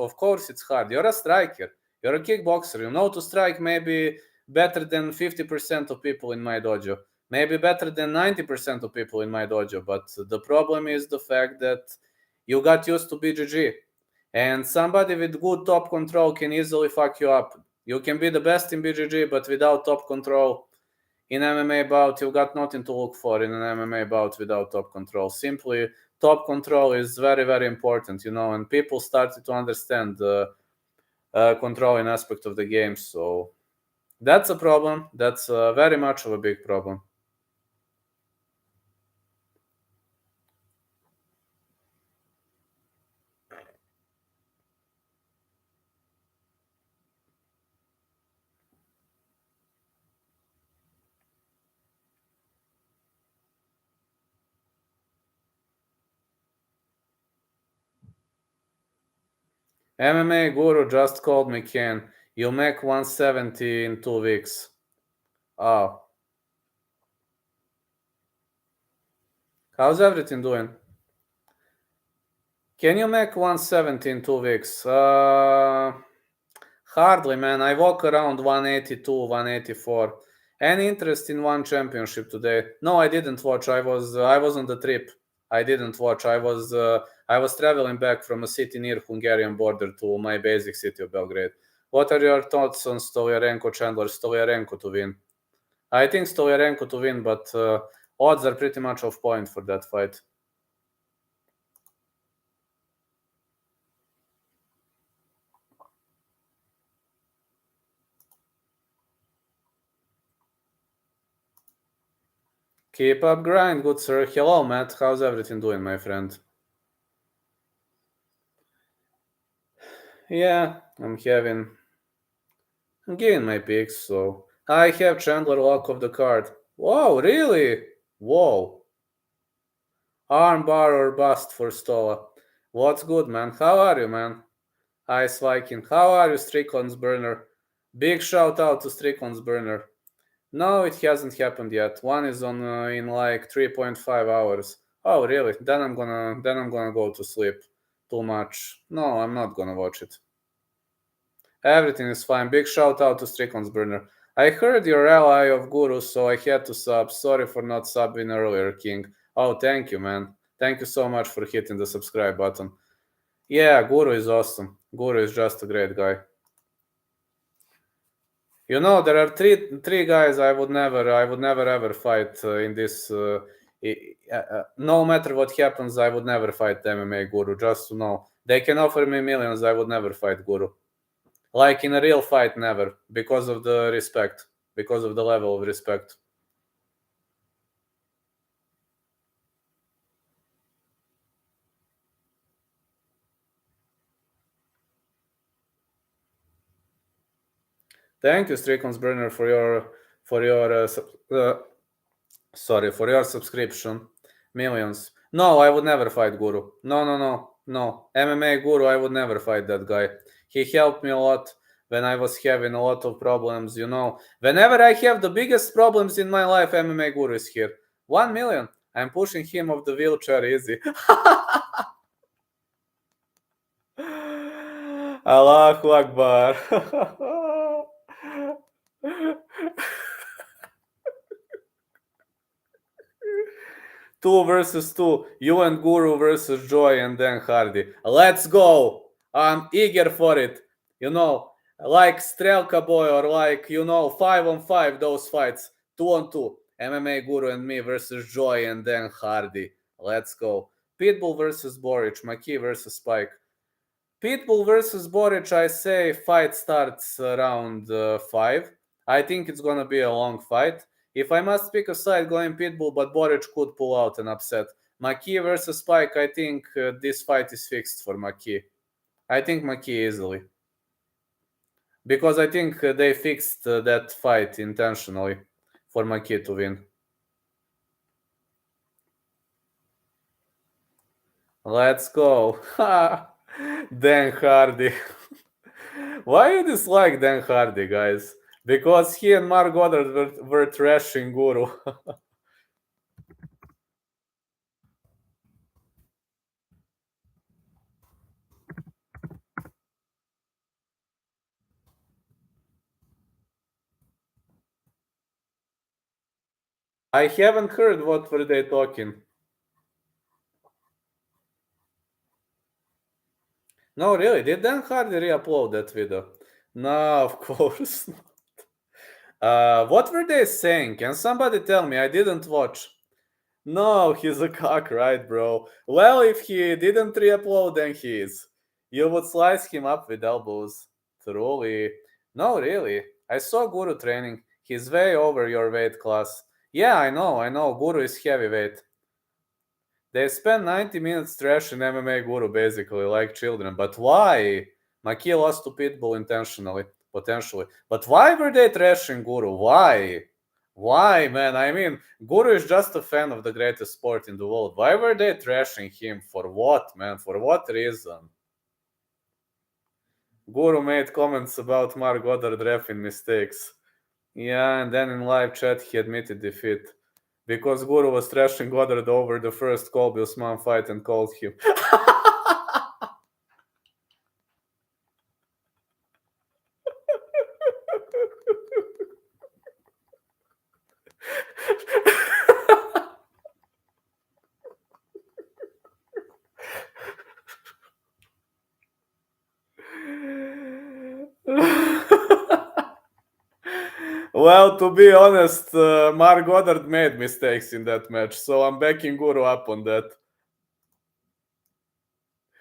it's hard. You're a striker. You're a kickboxer. You know to strike maybe better than 50% of people in my dojo. Maybe better than 90% of people in my dojo. But the problem is the fact that you got used to BJJ. And somebody with good top control can easily fuck you up. You can be the best in BJJ, but without top control in MMA bout, you've got nothing to look for in an MMA bout without top control. Simply, top control is very, very important, you know, and people started to understand the controlling aspect of the game. So that's a problem. That's very much of a big problem. MMA Guru just called me, Ken. You'll make 170 in 2 weeks. Oh. How's everything doing? Can you make 170 in 2 weeks? Hardly, man. I walk around 182, 184. Any interest in one championship today? No, I didn't watch. I was on the trip. I didn't watch. I was traveling back from a city near Hungarian border to my basic city of Belgrade. What are your thoughts on Stoliarenko Chandler? Stoliarenko to win. I think Stoliarenko to win, but odds are pretty much off point for that fight. Keep up grind, good sir. Hello, Matt. How's everything doing, my friend? Yeah, I'm giving my picks, so I have Chandler lock of the card. Whoa, really? Whoa. Armbar or bust for Stola. What's good, man? How are you, man? Ice Viking. How are you, Strickland's burner? Big shout out to Strickland's burner. No, it hasn't happened yet. One is on in like 3.5 hours. Oh, really? Then I'm gonna go to sleep. Too much. No, I'm not gonna watch it. Everything is fine. Big shout out to Strickland's burner. I heard you're ally of Guru, so I had to sub. Sorry for not subbing earlier, King. Oh, thank you, man. Thank you so much for hitting the subscribe button. Yeah, Guru is awesome. Guru is just a great guy. You know, there are three guys I would never ever fight in this. No matter what happens, I would never fight MMA Guru. Just to know, they can offer me millions. I would never fight Guru. Like in a real fight, never, because of the respect, because of the level of respect. Thank you, Strickland's burner, for your for your subscription. Millions. No, I would never fight Guru. No. MMA Guru, I would never fight that guy. He helped me a lot when I was having a lot of problems, you know. Whenever I have the biggest problems in my life, MMA Guru is here. 1 million. I'm pushing him off the wheelchair easy. Allahu Akbar. 2 versus 2. You and Guru versus Joy and then Hardy. Let's go. I'm eager for it. You know, like Strelka Boy or like, 5-on-5, those fights. 2-on-2. MMA Guru and me versus Joy and then Hardy. Let's go. Pitbull versus Boric. Maki versus Spike. Pitbull versus Boric, I say fight starts around 5. I think it's gonna be a long fight. If I must pick a side, going Pitbull, but Boric could pull out an upset. Maki versus Spike, I think this fight is fixed for Maki. I think Maki easily. Because I think they fixed that fight intentionally for Maki to win. Let's go. Dan Hardy. Why you dislike Dan Hardy, guys? Because he and Mark Goddard were trashing Guru. I haven't heard what were they talking. No, really? Did Dan Hardy re-upload that video? No, of course not. What were they saying? Can somebody tell me? I didn't watch. No, he's a cock, right, bro? Well, if he didn't re-upload, then he is. You would slice him up with elbows. Truly. No, really. I saw Guru training. He's way over your weight class. Yeah, I know. Guru is heavyweight. They spent 90 minutes trashing MMA Guru basically, like children. But why? Maki lost to Pitbull intentionally, potentially. But why were they trashing Guru? Why? Why, man? I mean, Guru is just a fan of the greatest sport in the world. Why were they trashing him? For what, man? For what reason? Guru made comments about Mark Goddard reffing mistakes. Yeah, and then in live chat he admitted defeat. Because Guru was trashing Goddard over the first Colby Usman fight and called him. Well, to be honest, Mark Goddard made mistakes in that match, so I'm backing Guru up on that.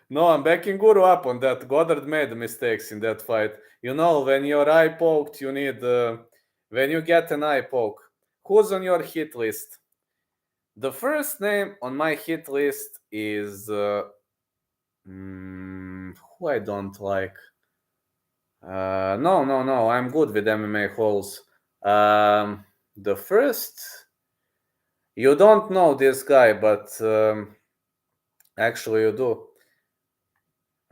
No, I'm backing Guru up on that. Goddard made mistakes in that fight. You know, when your eye poked, you need... when you get an eye poke, who's on your hit list? The first name on my hit list is... who I don't like. No. I'm good with MMA holes. The first... You don't know this guy, but actually you do.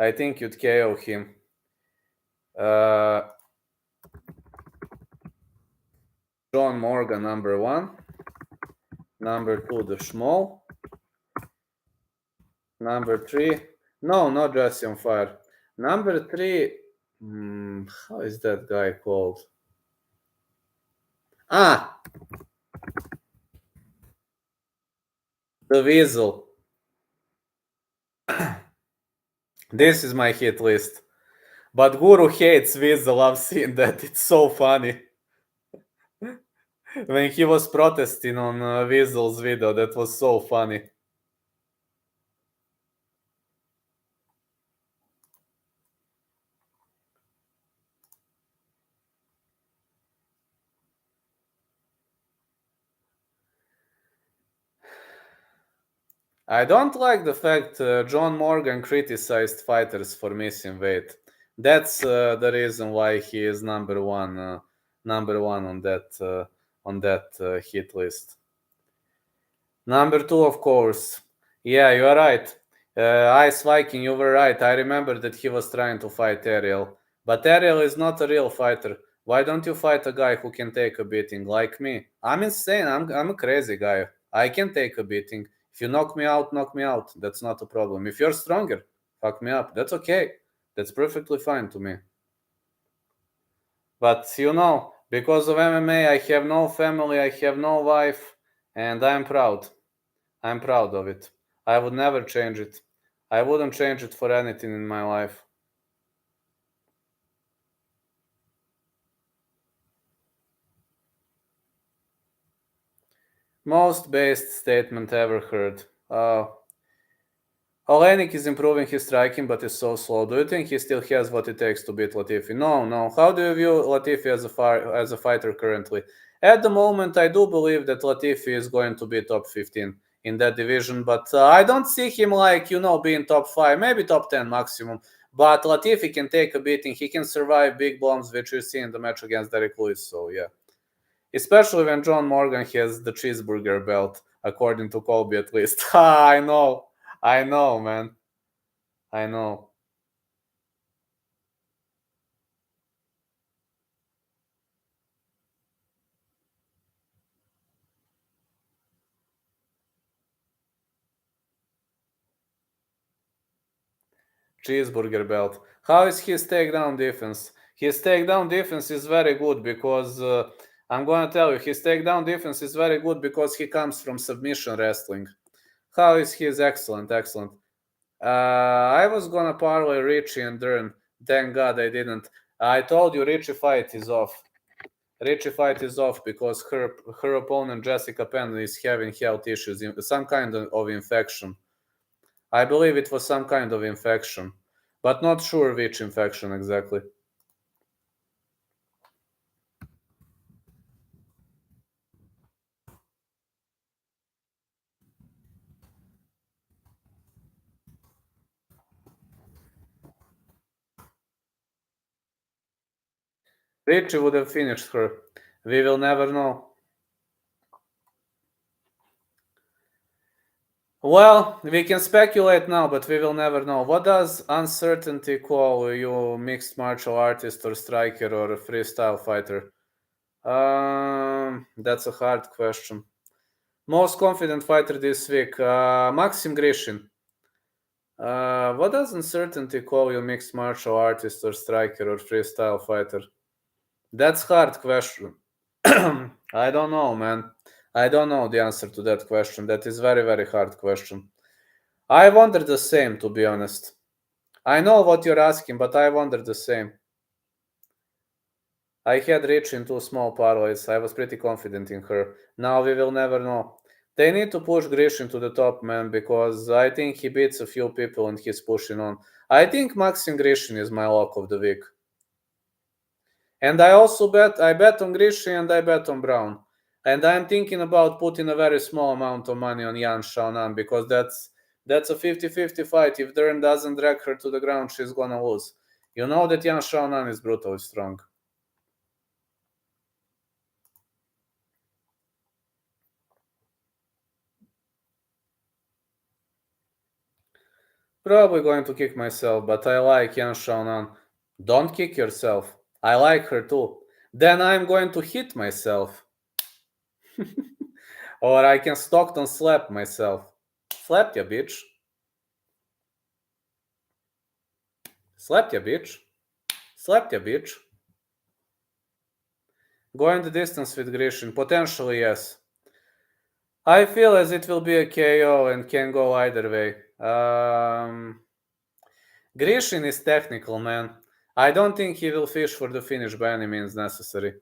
I think you'd KO him. John Morgan, number 1. Number 2, the Schmoll. Number 3... No, not Jesse on Fire. Number 3... how is that guy called? The Weasel. This is my hit list. But Guru hates Weasel. I've seen that. It's so funny. When he was protesting on Weasel's video, that was so funny. I don't like the fact John Morgan criticized fighters for missing weight. That's the reason why he is number one on that hit list. Number 2, of course. Yeah, you are right. Ice Viking, you were right. I remember that he was trying to fight Ariel. But Ariel is not a real fighter. Why don't you fight a guy who can take a beating like me? I'm insane. I'm a crazy guy. I can take a beating. If you knock me out, knock me out. That's not a problem. If you're stronger, fuck me up. That's okay. That's perfectly fine to me. But you know, because of MMA, I have no family, I have no wife, and I'm proud. I'm proud of it. I would never change it. I wouldn't change it for anything in my life. Most based statement ever heard. Olenik is improving his striking, but is so slow. Do you think he still has what it takes to beat Latifi? No, no. How do you view Latifi as a fighter currently? At the moment, I do believe that Latifi is going to be top 15 in that division, but I don't see him being top 5, maybe top 10 maximum. But Latifi can take a beating. He can survive big bombs, which you see in the match against Derek Lewis. So, yeah. Especially when John Morgan has the cheeseburger belt, according to Colby at least. I know. I know, man. I know. Cheeseburger belt. How is his takedown defense? His takedown defense is very good because I'm gonna tell you, his takedown defense is very good because he comes from submission wrestling. How is his excellent, excellent. I was gonna parlay Richie and Dern. Thank God I didn't. I told you Richie fight is off. Richie fight is off because her opponent Jessica Penn is having health issues, some kind of infection. I believe it was some kind of infection, but not sure which infection exactly. Richie would have finished her. We will never know. Well, we can speculate now, but we will never know. What does uncertainty call you, mixed martial artist or striker or a freestyle fighter? That's a hard question. Most confident fighter this week, Maxim Grishin. What does uncertainty call you, mixed martial artist or striker or freestyle fighter? That's hard question. I don't know, man. I don't know the answer to that question. That is very, very hard question. I wonder the same, to be honest. I know what you're asking, but I wonder the same. I had Rich in two small parlays. I was pretty confident in her. Now we will never know. They need to push Grishin to the top, man, because I think he beats a few people and he's pushing on. I think Maxim Grishin is my lock of the week. And I bet on Grishin and I bet on Brown. And I'm thinking about putting a very small amount of money on Yan Xiaonan because that's a 50-50 fight. If Dern doesn't drag her to the ground, she's gonna lose. You know that Yan Xiaonan is brutally strong. Probably going to kick myself, but I like Yan Xiaonan. Don't kick yourself. I like her too. Then I'm going to hit myself. Or I can Stockton slap myself. Slap ya, bitch. Slap ya, bitch. Slap ya, bitch. Going the distance with Grishin? Potentially, yes. I feel as it will be a KO and can go either way. Grishin is technical, man. I don't think he will fish for the finish by any means necessary.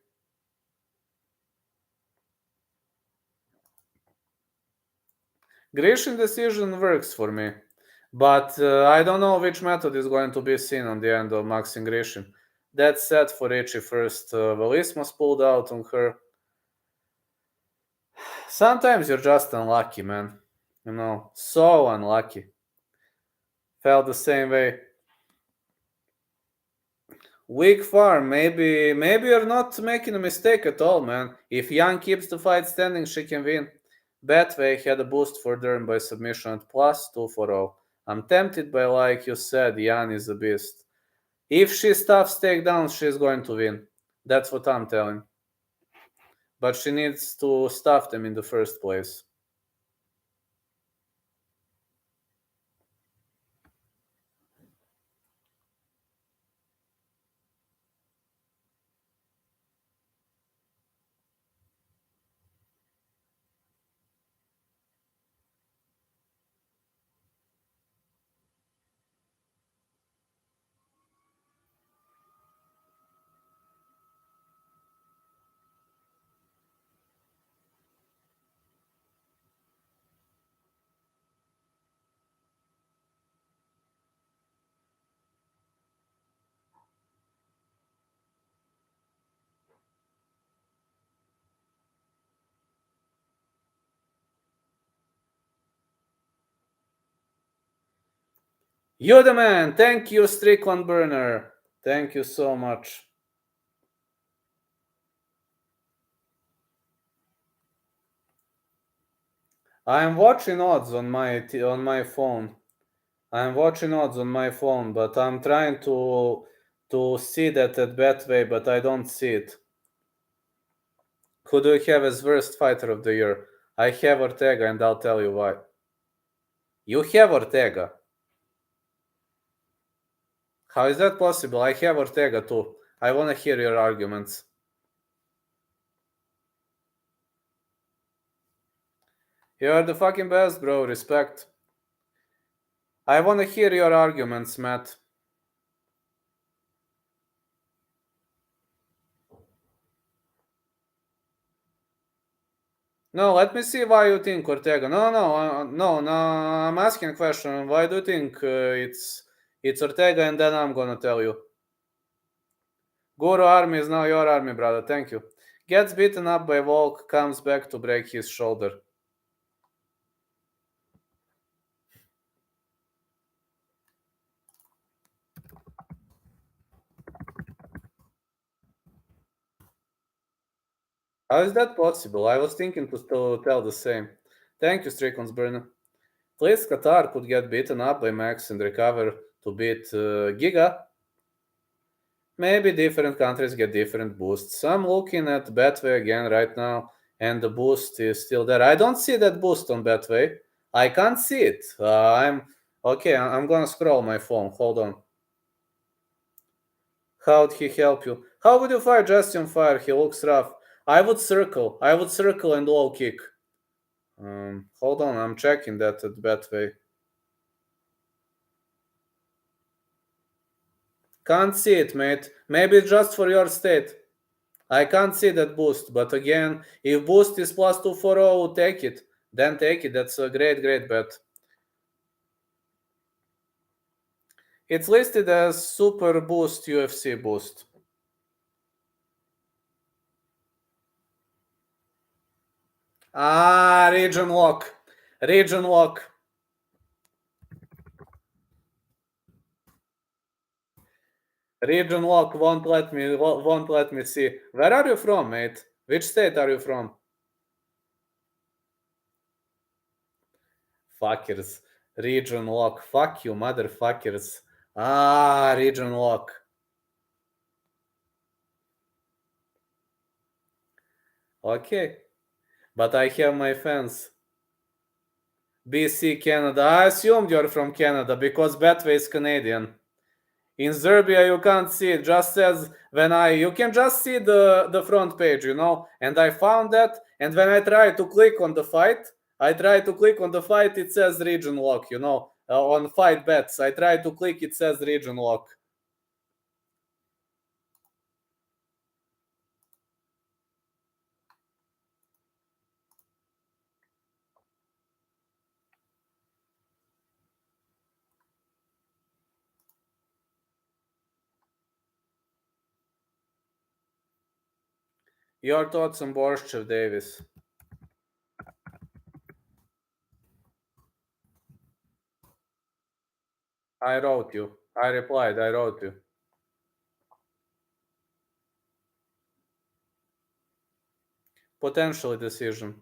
Grishin decision works for me. But I don't know which method is going to be seen on the end of Maxim Grishin. That's set for Richie first. Velismas pulled out on her. Sometimes you're just unlucky, man. So unlucky. Felt the same way. Weak farm. Maybe you're not making a mistake at all, man. If Yang keeps the fight standing, she can win. Betway had a boost for Dern by submission at plus 240. I'm tempted by, like you said, Yan is a beast. If she stuffs takedowns, she's going to win. That's what I'm telling. But she needs to stuff them in the first place. You're the man. Thank you, Strickland Burner. Thank you so much. I am watching odds on my phone. I'm watching odds on my phone, but I'm trying to see that at Betway, but I don't see it. Who do you have as worst fighter of the year? I have Ortega, and I'll tell you why. You have Ortega. How is that possible? I have Ortega too. I want to hear your arguments. You're the fucking best, bro. Respect. I want to hear your arguments, Matt. No, let me see why you think Ortega. No. I'm asking a question. Why do you think it's Ortega? And then I'm gonna tell you. Guru army is now your army, brother. Thank you. Gets beaten up by Volk, comes back to break his shoulder. How is that possible? I was thinking to tell the same. Thank you, Strickland's burner. At least Qatar could get beaten up by Max and recover to beat Giga. Maybe different countries get different boosts. I'm looking at Betway again right now, and the boost is still there. I don't see that boost on Betway. I can't see it. I'm okay. I'm gonna scroll my phone. Hold on. How'd he help you? How would you fire Justin Fire? He looks rough. I would circle. I would circle and low kick. Hold on. I'm checking that at Betway. Can't see it, mate. Maybe it's just for your state. I can't see that boost, but again, if boost is plus 240, take it. Then take it. That's a great, great bet. It's listed as Super Boost UFC Boost. Region lock. Region lock. Region lock won't let me see. Where are you from, mate? Which state are you from? Fuckers. Region lock. Fuck you, motherfuckers. Region lock. Okay. But I have my fans. BC Canada. I assumed you're from Canada because Betway is Canadian. In Serbia, you can't see it. Just says you can just see the front page, And I found that, and when I try to click on the fight, it says region lock, on fight bets. I try to click, it says region lock. Your thoughts on Borshev Davis? I wrote you. I replied. I wrote you. Potentially decision.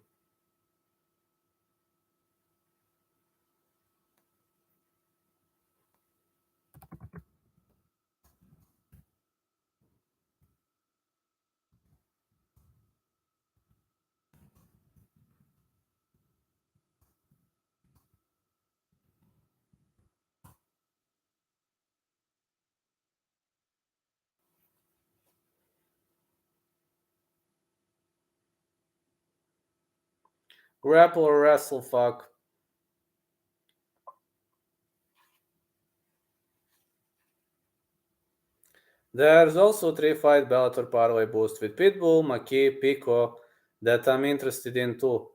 Grapple or wrestle, fuck. There's also 3-fight Bellator parlay boost with Pitbull, Maki, Pico that I'm interested in too.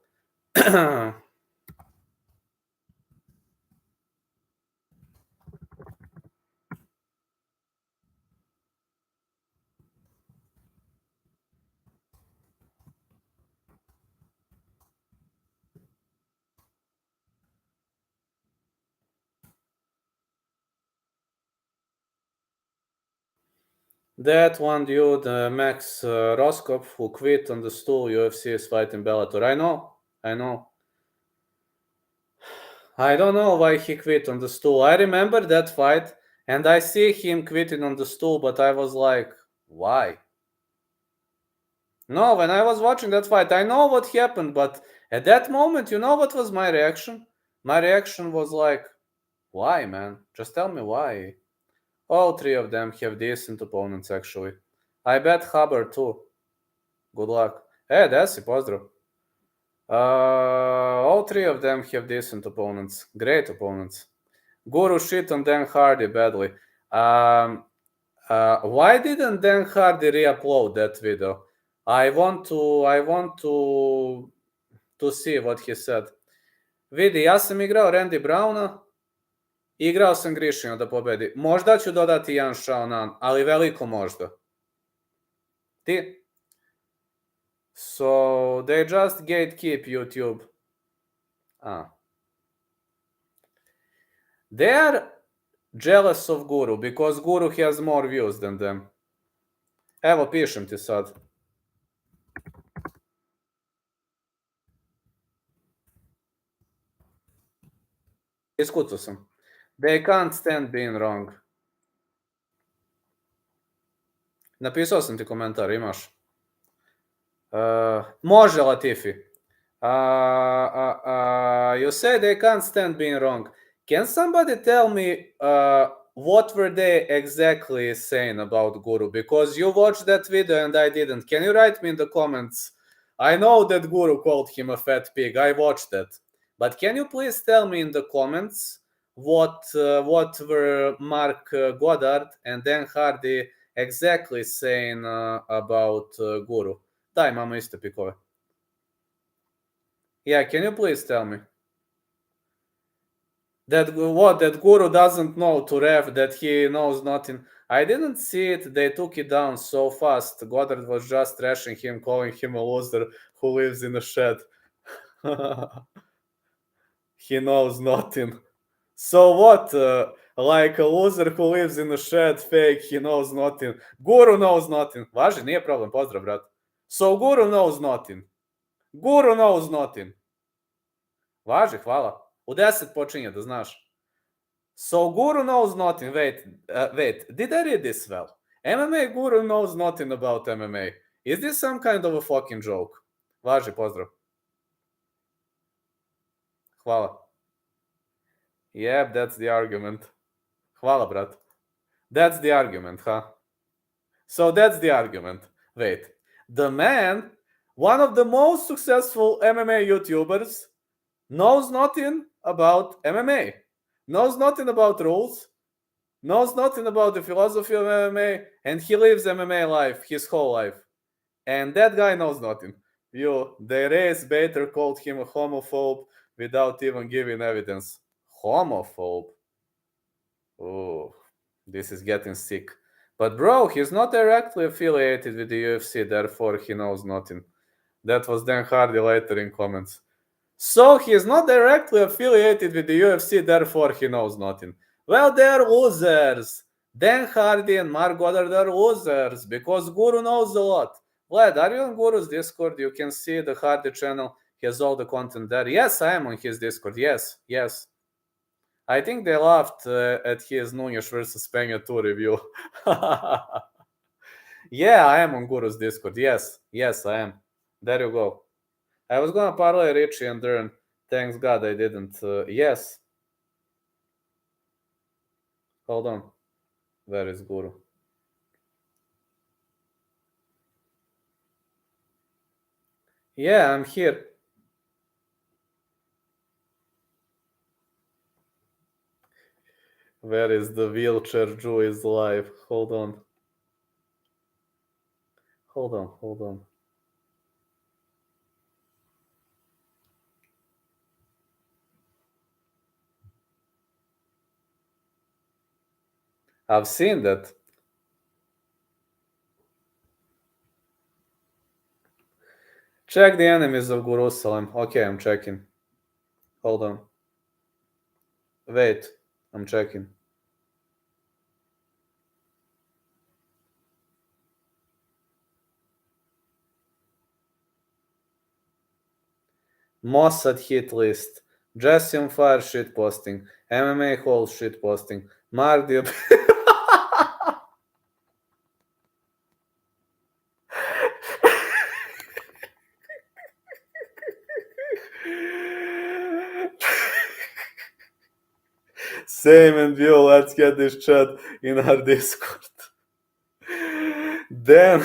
That one dude, Max Roskop, who quit on the stool, UFC is fighting Bellator. I know. I don't know why he quit on the stool. I remember that fight, and I see him quitting on the stool, but I was like, why? No, when I was watching that fight, I know what happened, but at that moment, you know what was my reaction? My reaction was like, why, man? Just tell me why. All three of them have decent opponents, actually. I bet Hubbard too. Good luck. Hey, Desi, pozdrav. All three of them have decent opponents. Great opponents. Guru shit on Dan Hardy badly. Why didn't Dan Hardy re-upload that video? I want to see what he said. Vidi, ja sam igrao Randy Browna, igrao sam Grišina da pobedi. Možda ću dodati jedan Xiaonan, ali veliko možda. Ti? So, they just gatekeep YouTube. They are jealous of Guru, because Guru has more views than them. Evo, pišem ti sad. Iskucao sam. They can't stand being wrong. Napisao sam ti komentar, imaš. Može, Latifi. You say they can't stand being wrong. Can somebody tell me what were they exactly saying about Guru? Because you watched that video and I didn't. Can you write me in the comments? I know that Guru called him a fat pig. I watched that. But can you please tell me in the comments what were Mark Goddard and Dan Hardy exactly saying about Guru? Daj, imamo iste pikove. Yeah, can you please tell me? That Guru doesn't know to ref, that he knows nothing. I didn't see it. They took it down so fast. Goddard was just trashing him, calling him a loser who lives in a shed. He knows nothing. So what? Like a loser who lives in a shed, fake, he knows nothing. Guru knows nothing. Važi, nije problem, pozdrav, brat. So Guru knows nothing. Guru knows nothing. Važi, hvala. U 10 počinje, da znaš. So Guru knows nothing. Wait. Did I read this well? MMA Guru knows nothing about MMA. Is this some kind of a fucking joke? Važi, pozdrav. Hvala. Yep, that's the argument. Hvala, brat. That's the argument, huh? So that's the argument. Wait. The man, one of the most successful MMA YouTubers, knows nothing about MMA. Knows nothing about rules. Knows nothing about the philosophy of MMA. And he lives MMA life his whole life. And that guy knows nothing. The race baiter called him a homophobe without even giving evidence. Homophobe? Oh, this is getting sick. But bro, he's not directly affiliated with the UFC, therefore he knows nothing. That was Dan Hardy later in comments. So he is not directly affiliated with the UFC, therefore he knows nothing. Well, they're losers. Dan Hardy and Mark Goddard are losers because Guru knows a lot. Vlad, are you on Guru's Discord? You can see the Hardy channel. He has all the content there. Yes, I am on his Discord. Yes. I think they laughed at his Nunes versus Peña 2 review. Yeah, I am on Guru's Discord. Yes, I am. There you go. I was gonna parlay Richie and Dern. Thanks God I didn't. Yes. Hold on. Where is Guru? Yeah, I'm here. Where is the wheelchair Jew is live? Hold on. I've seen that. Check the enemies of Jerusalem. Okay, I'm checking. Hold on. Wait, I'm checking. Mossad hit list, Justin Fire shitposting, MMA Hall shitposting, Mark Diop. Same and view, let's get this chat in our Discord. Then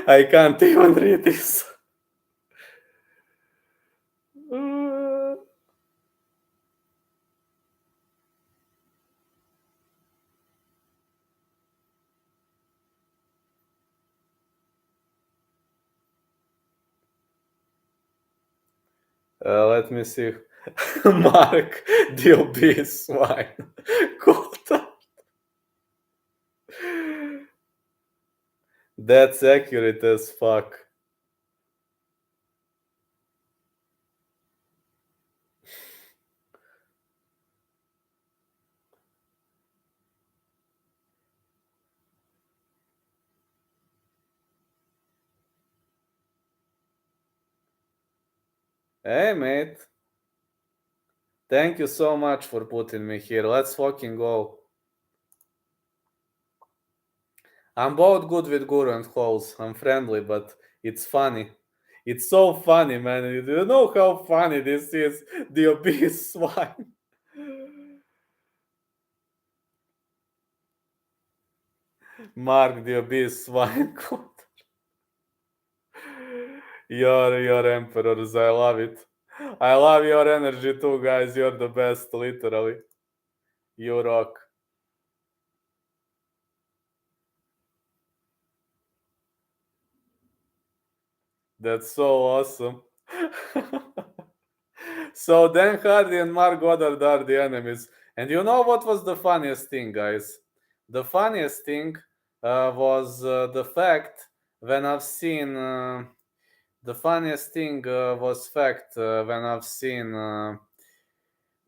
I can't even read this. Let me see. Mark DLB swine. Quota. That's accurate as fuck. Hey, mate. Thank you so much for putting me here. Let's fucking go. I'm both good with Guru and Holes. I'm friendly, but it's funny. It's so funny, man. You do know how funny this is? The obese swine. Mark the obese swine. Your emperors, I love it. I love your energy too, guys. You're the best, literally. You rock. That's so awesome. So Dan Hardy and Mark Goddard are the enemies. And you know what was the funniest thing, guys? The funniest thing was the fact when I've seen. The funniest thing was fact when I've seen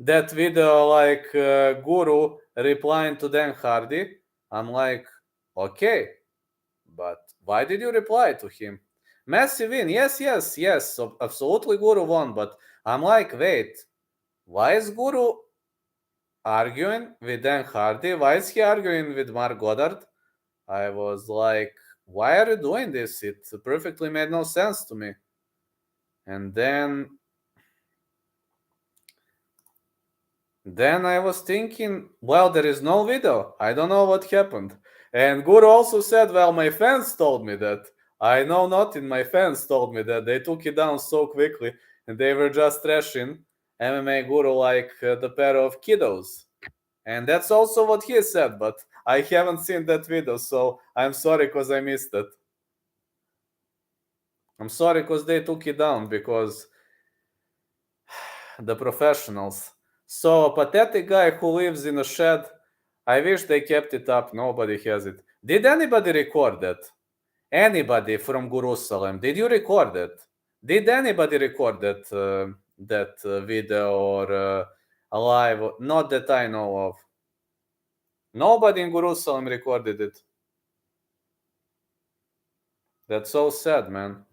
that video, like Guru replying to Dan Hardy. I'm like, okay, but why did you reply to him? Massive win, yes, absolutely Guru won, but I'm like, wait, why is Guru arguing with Dan Hardy? Why is he arguing with Mark Goddard? I was like, why are you doing this? It perfectly made no sense to me. And then I was thinking, well, there is no video. I don't know what happened. And Guru also said, well, my fans told me that. I know nothing. My fans told me that. They took it down so quickly and they were just trashing MMA Guru like the pair of kiddos. And that's also what he said, but I haven't seen that video, so I'm sorry because I missed it. I'm sorry because they took it down because the professionals. So a pathetic guy who lives in a shed. I wish they kept it up. Nobody has it. Did anybody record that? Anybody from Jerusalem? Did you record it? Did anybody record that video or alive? Not that I know of. Nobody in Jerusalem recorded it. That's so sad, man.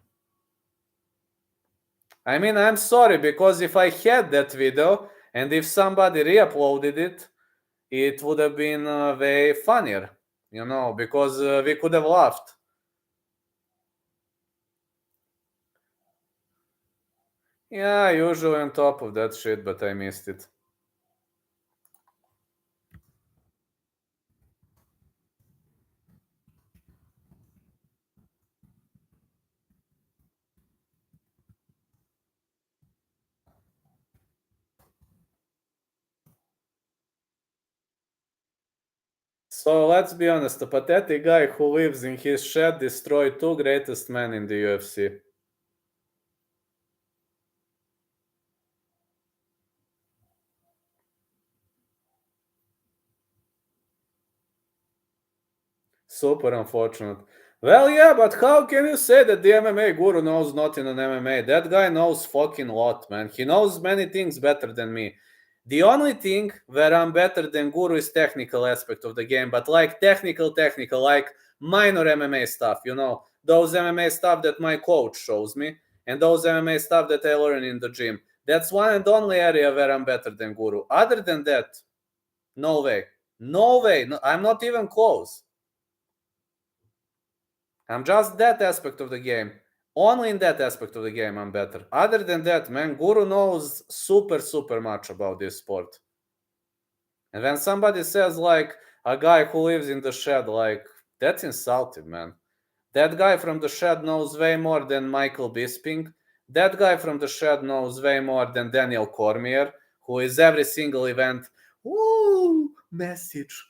I mean, I'm sorry because if I had that video and if somebody re-uploaded it, it would have been way funnier, because we could have laughed. Yeah, usually on top of that shit, but I missed it. So let's be honest, a pathetic guy who lives in his shed destroyed two greatest men in the UFC. Super unfortunate. Well, yeah, but how can you say that the MMA guru knows nothing on MMA? That guy knows fucking lot, man. He knows many things better than me. The only thing where I'm better than guru is technical aspect of the game, but like technical, like minor MMA stuff, those MMA stuff that my coach shows me, and those MMA stuff that I learn in the gym. That's one and only area where I'm better than guru. Other than that, no way. No way. No, I'm not even close. I'm just that aspect of the game. Only in that aspect of the game I'm better. Other than that, man, Guru knows super, super much about this sport. And when somebody says, like, a guy who lives in the shed, like, that's insulting, man. That guy from the shed knows way more than Michael Bisping. That guy from the shed knows way more than Daniel Cormier, who is every single event, woo, message.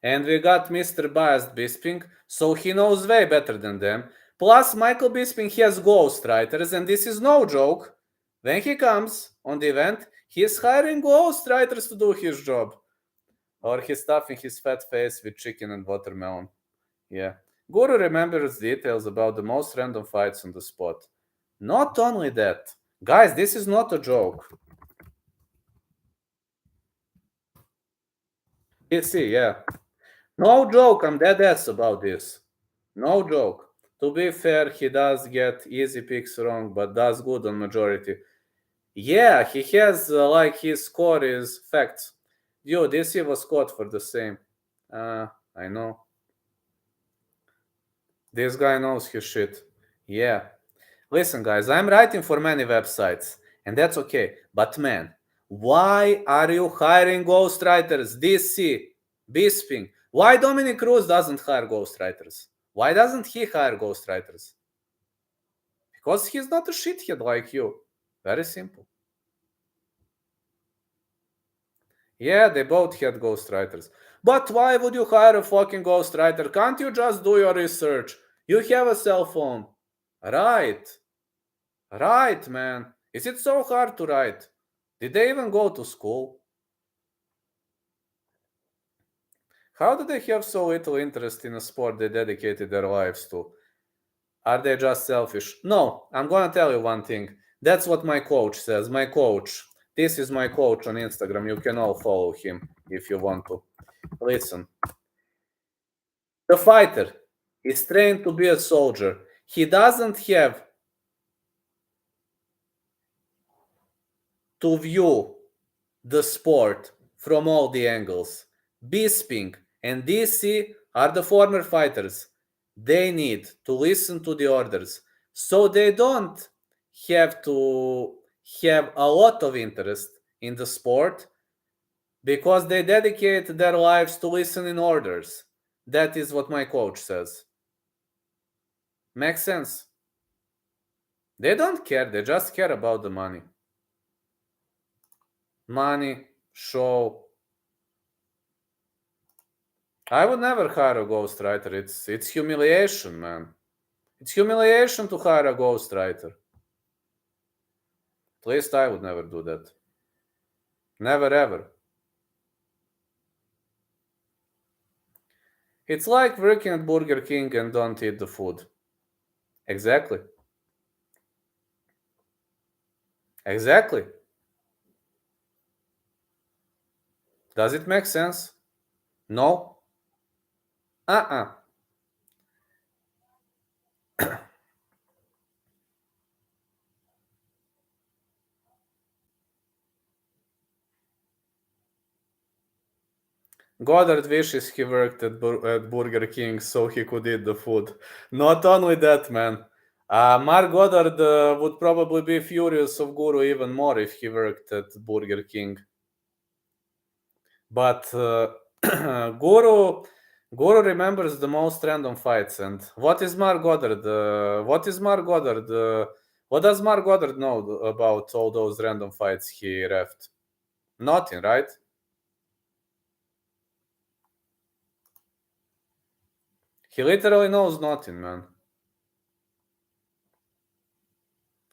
And we got Mr. Biased Bisping, so he knows way better than them. Plus, Michael Bisping has ghostwriters, and this is no joke. When he comes on the event, he is hiring ghostwriters to do his job. Or he's stuffing his fat face with chicken and watermelon. Yeah. Guru remembers details about the most random fights on the spot. Not only that, guys, this is not a joke. You see, yeah. No joke, I'm dead ass about this. No joke. To be fair, he does get easy picks wrong, but does good on majority. Yeah, he has, like, his score is facts. Yo, this year was caught for the same. I know. This guy knows his shit. Yeah. Listen, guys, I'm writing for many websites, and that's okay. But man, why are you hiring ghostwriters? DC, Bisping. Why Dominic Cruz doesn't hire ghostwriters? Why doesn't he hire ghostwriters? Because he's not a shithead like you. Very simple. Yeah, they both had ghostwriters. But why would you hire a fucking ghostwriter? Can't you just do your research? You have a cell phone. Right. Right, man. Is it so hard to write? Did they even go to school? How do they have so little interest in a sport they dedicated their lives to? Are they just selfish? No, I'm gonna tell you one thing. That's what my coach says. My coach. This is my coach on Instagram. You can all follow him if you want to. Listen. The fighter is trained to be a soldier. He doesn't have to view the sport from all the angles. Bisping and DC are the former fighters. They need to listen to the orders, so they don't have to have a lot of interest in the sport because they dedicate their lives to listening orders. That is what my coach says. Makes sense? They don't care, they just care about the money. Money, show. I would never hire a ghostwriter. It's humiliation, man. It's humiliation to hire a ghostwriter. At least I would never do that. Never ever. It's like working at Burger King and don't eat the food. Exactly. Exactly. Does it make sense? No? Uh-uh. Goddard wishes he worked at Burger King so he could eat the food. Not only that, man. Mark Goddard would probably be furious of Guru even more if he worked at Burger King. But Guru remembers the most random fights. And what is Mark Goddard? What is Mark Goddard? What does Mark Goddard know about all those random fights he refed? Nothing, right? He literally knows nothing, man.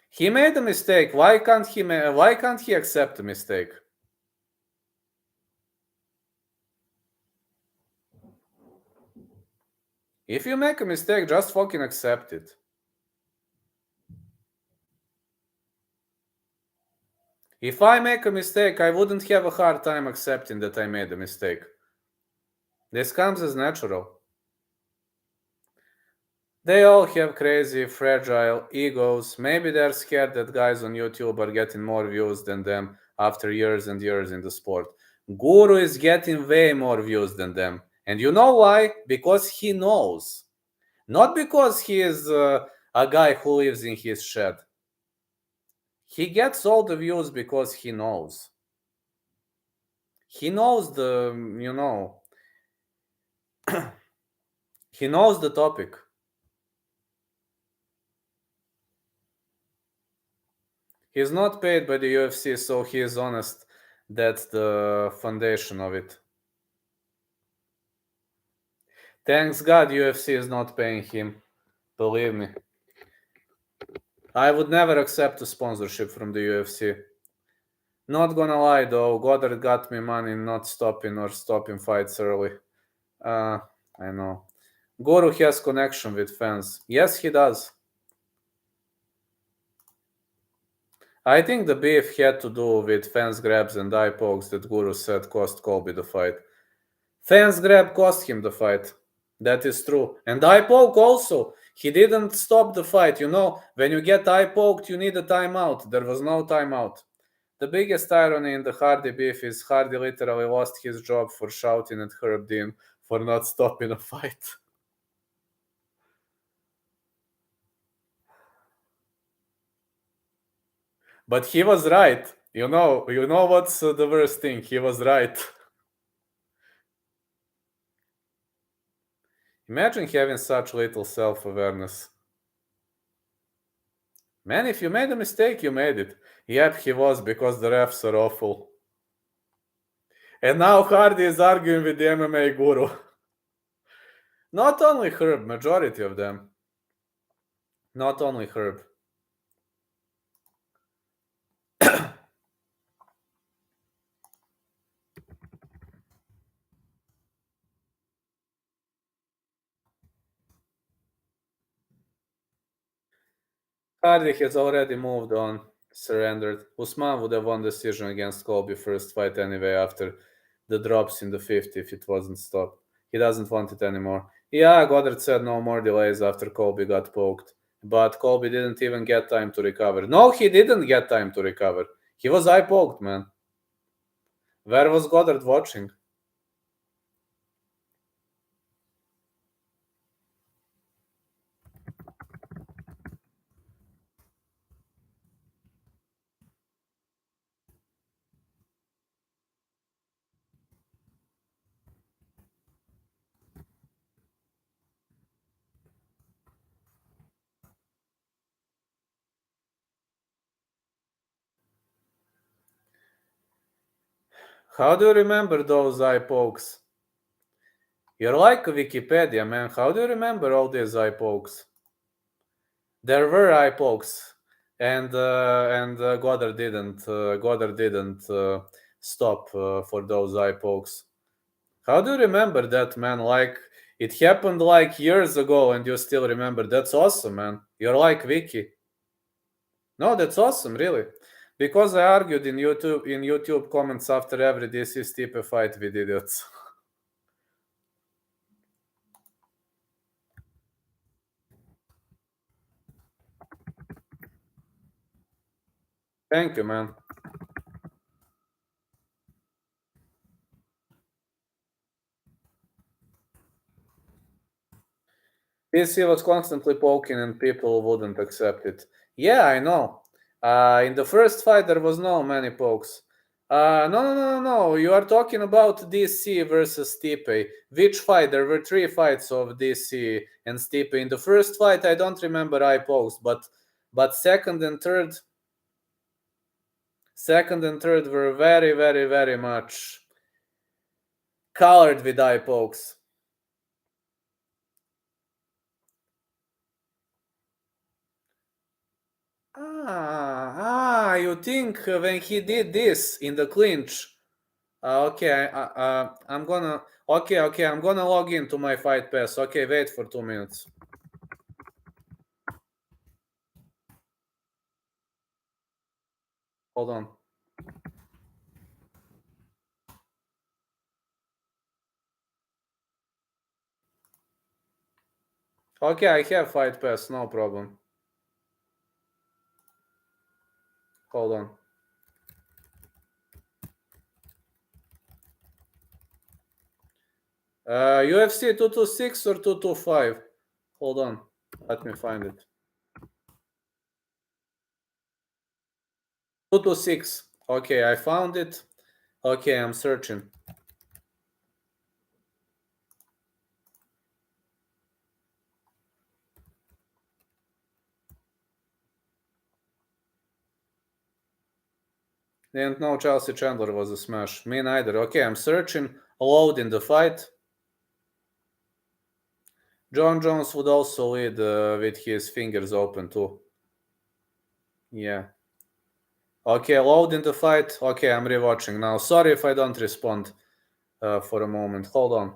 He made a mistake. Why can't he accept a mistake? If you make a mistake, just fucking accept it. If I make a mistake, I wouldn't have a hard time accepting that I made a mistake. This comes as natural. They all have crazy, fragile egos. Maybe they're scared that guys on YouTube are getting more views than them after years and years in the sport. Guru is getting way more views than them. And you know why? Because he knows. Not because he is a guy who lives in his shed. He gets all the views because he knows. He knows he knows the topic. He's not paid by the UFC, so he is honest. That's the foundation of it. Thanks God UFC is not paying him. Believe me. I would never accept a sponsorship from the UFC. Not gonna lie though, Goddard got me money not stopping fights early. I know. Guru has connection with fans. Yes, he does. I think the beef had to do with fans grabs and eye pokes that Guru said cost Colby the fight. Fans grab cost him the fight. That is true. And eye poke also. He didn't stop the fight. You know, when you get eye poked, you need a timeout. There was no timeout. The biggest irony in the Hardy beef is Hardy literally lost his job for shouting at Herb Dean for not stopping a fight. But he was right. You know what's the worst thing? He was right. Imagine having such little self-awareness. Man, if you made a mistake, you made it. Yep, he was, because the refs are awful. And now Hardy is arguing with the MMA guru. Not only Herb, majority of them. Not only Herb. Hardy has already moved on, surrendered. Usman would have won the decision against Colby first fight anyway after the drops in the fifth if it wasn't stopped. He doesn't want it anymore. Yeah, Goddard said no more delays after Colby got poked. But Colby didn't even get time to recover. No, he didn't get time to recover. He was eye poked, man. Where was Goddard watching? How do you remember those eye pokes? You're like Wikipedia, man. How do you remember all these eye pokes? There were eye pokes, and Goddard didn't. Goddard didn't stop for those eye pokes. How do you remember that, man? Like it happened like years ago, and you still remember. That's awesome, man. You're like Wiki. No, that's awesome, really. Because I argued in YouTube comments after every DC Stipe fight with idiots. Thank you, man. DC was constantly poking and people wouldn't accept it. Yeah, I know. In the first fight, there was no many pokes. No. You are talking about DC versus Stipe. Which fight? There were 3 fights of DC and Stipe. In the first fight, I don't remember eye pokes, but second and third were very, very, very much colored with eye pokes. You think when he did this in the clinch? Okay, I'm gonna. Okay, I'm gonna log into my Fight Pass. Okay, wait for 2 minutes. Hold on. Okay, I have Fight Pass, no problem. Hold on. UFC 226 or 225? Hold on. Let me find it. 226. Okay, I found it. Okay, I'm searching. Didn't know Chelsea Chandler was a smash. Me neither. Okay, I'm searching. Loading the fight. John Jones would also lead with his fingers open too. Yeah. Okay, loading the fight. Okay, I'm rewatching now. Sorry if I don't respond for a moment. Hold on.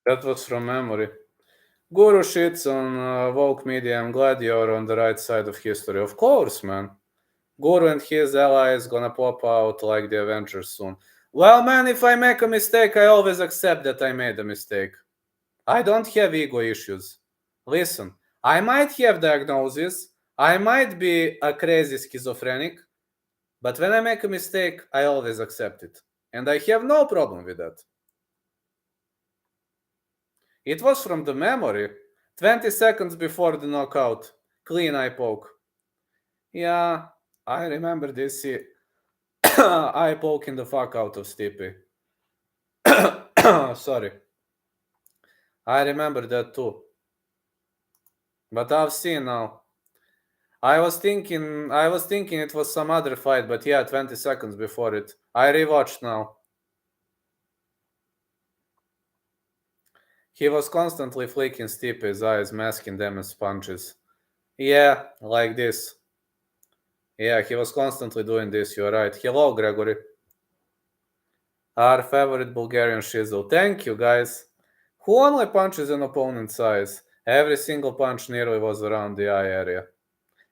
That was from memory. Guru shits on woke media. I'm glad you're on the right side of history. Of course, man. Guru and his allies gonna pop out like the Avengers soon. Well, man, if I make a mistake, I always accept that I made a mistake. I don't have ego issues. Listen, I might have diagnosis, I might be a crazy schizophrenic, but when I make a mistake, I always accept it. And I have no problem with that. It was from the memory. 20 seconds before the knockout. Clean eye poke. Yeah, I remember this eye poking the fuck out of Stipe. Sorry. I remember that too. But I've seen now. I was thinking it was some other fight, but yeah, 20 seconds before it. I rewatched now. He was constantly flicking Stipe's eyes, masking them as punches. Yeah, like this. Yeah, he was constantly doing this, you're right. Hello, Gregory. Our favorite Bulgarian shizzle. Thank you, guys. Who only punches an opponent's eyes? Every single punch nearly was around the eye area.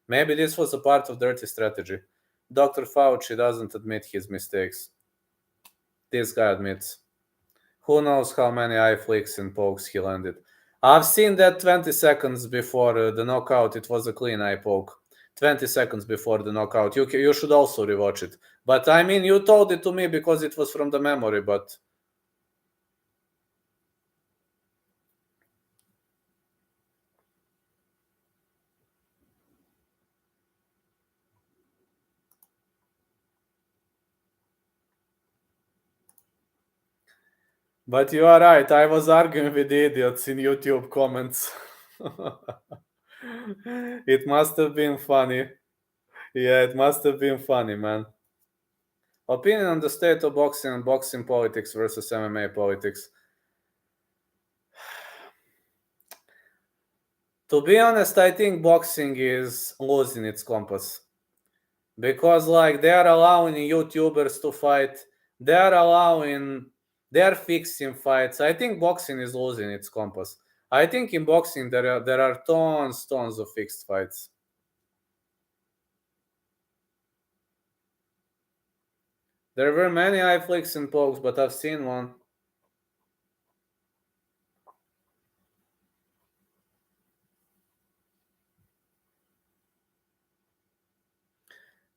Maybe this was a part of dirty strategy. Dr. Fauci doesn't admit his mistakes. This guy admits. Who knows how many eye flicks and pokes he landed. I've seen that 20 seconds before the knockout. It was a clean eye poke. 20 seconds before the knockout. You should also rewatch it. But I mean, you told it to me because it was from the memory, but... But you are right. I was arguing with idiots in YouTube comments. It must have been funny. Yeah, it must have been funny, man. Opinion on the state of boxing and boxing politics versus MMA politics. To be honest, I think boxing is losing its compass. Because like they are allowing YouTubers to fight, they're fixing fights. I think boxing is losing its compass. I think in boxing there are tons of fixed fights. There were many eye flicks and pokes, but I've seen one.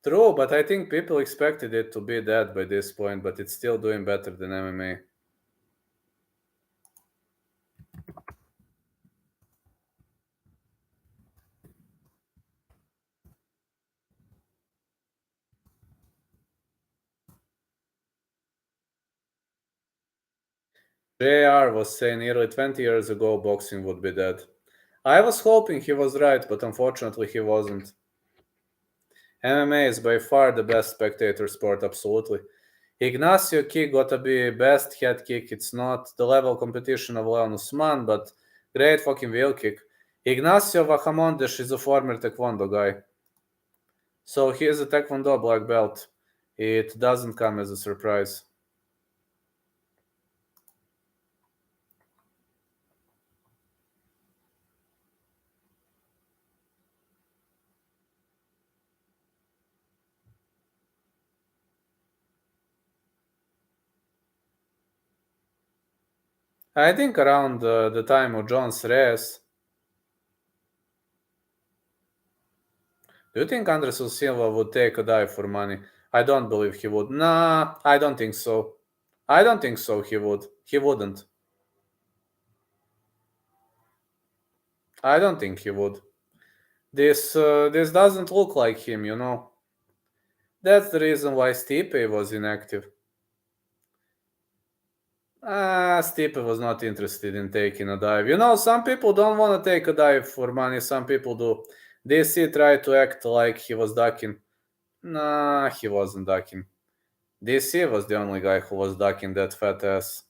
True, but I think people expected it to be dead by this point, but it's still doing better than MMA. JR was saying nearly 20 years ago boxing would be dead. I was hoping he was right, but unfortunately he wasn't. MMA is by far the best spectator sport, absolutely. Ignacio kick gotta be best head kick. It's not the level competition of Leon Usman, but great fucking wheel kick. Ignacio Bahamondes is a former Taekwondo guy. So he is a Taekwondo black belt. It doesn't come as a surprise. I think around the time of Jones Reyes. Do you think Anderson Silva would take a dive for money? I don't believe he would. Nah, I don't think so. I don't think so he would. He wouldn't. I don't think he would. This doesn't look like him, you know. That's the reason why Stipe was inactive. Stipe was not interested in taking a dive. You know, some people don't want to take a dive for money, some people do. DC tried to act like he was ducking. Nah, he wasn't ducking. DC was the only guy who was ducking that fat ass.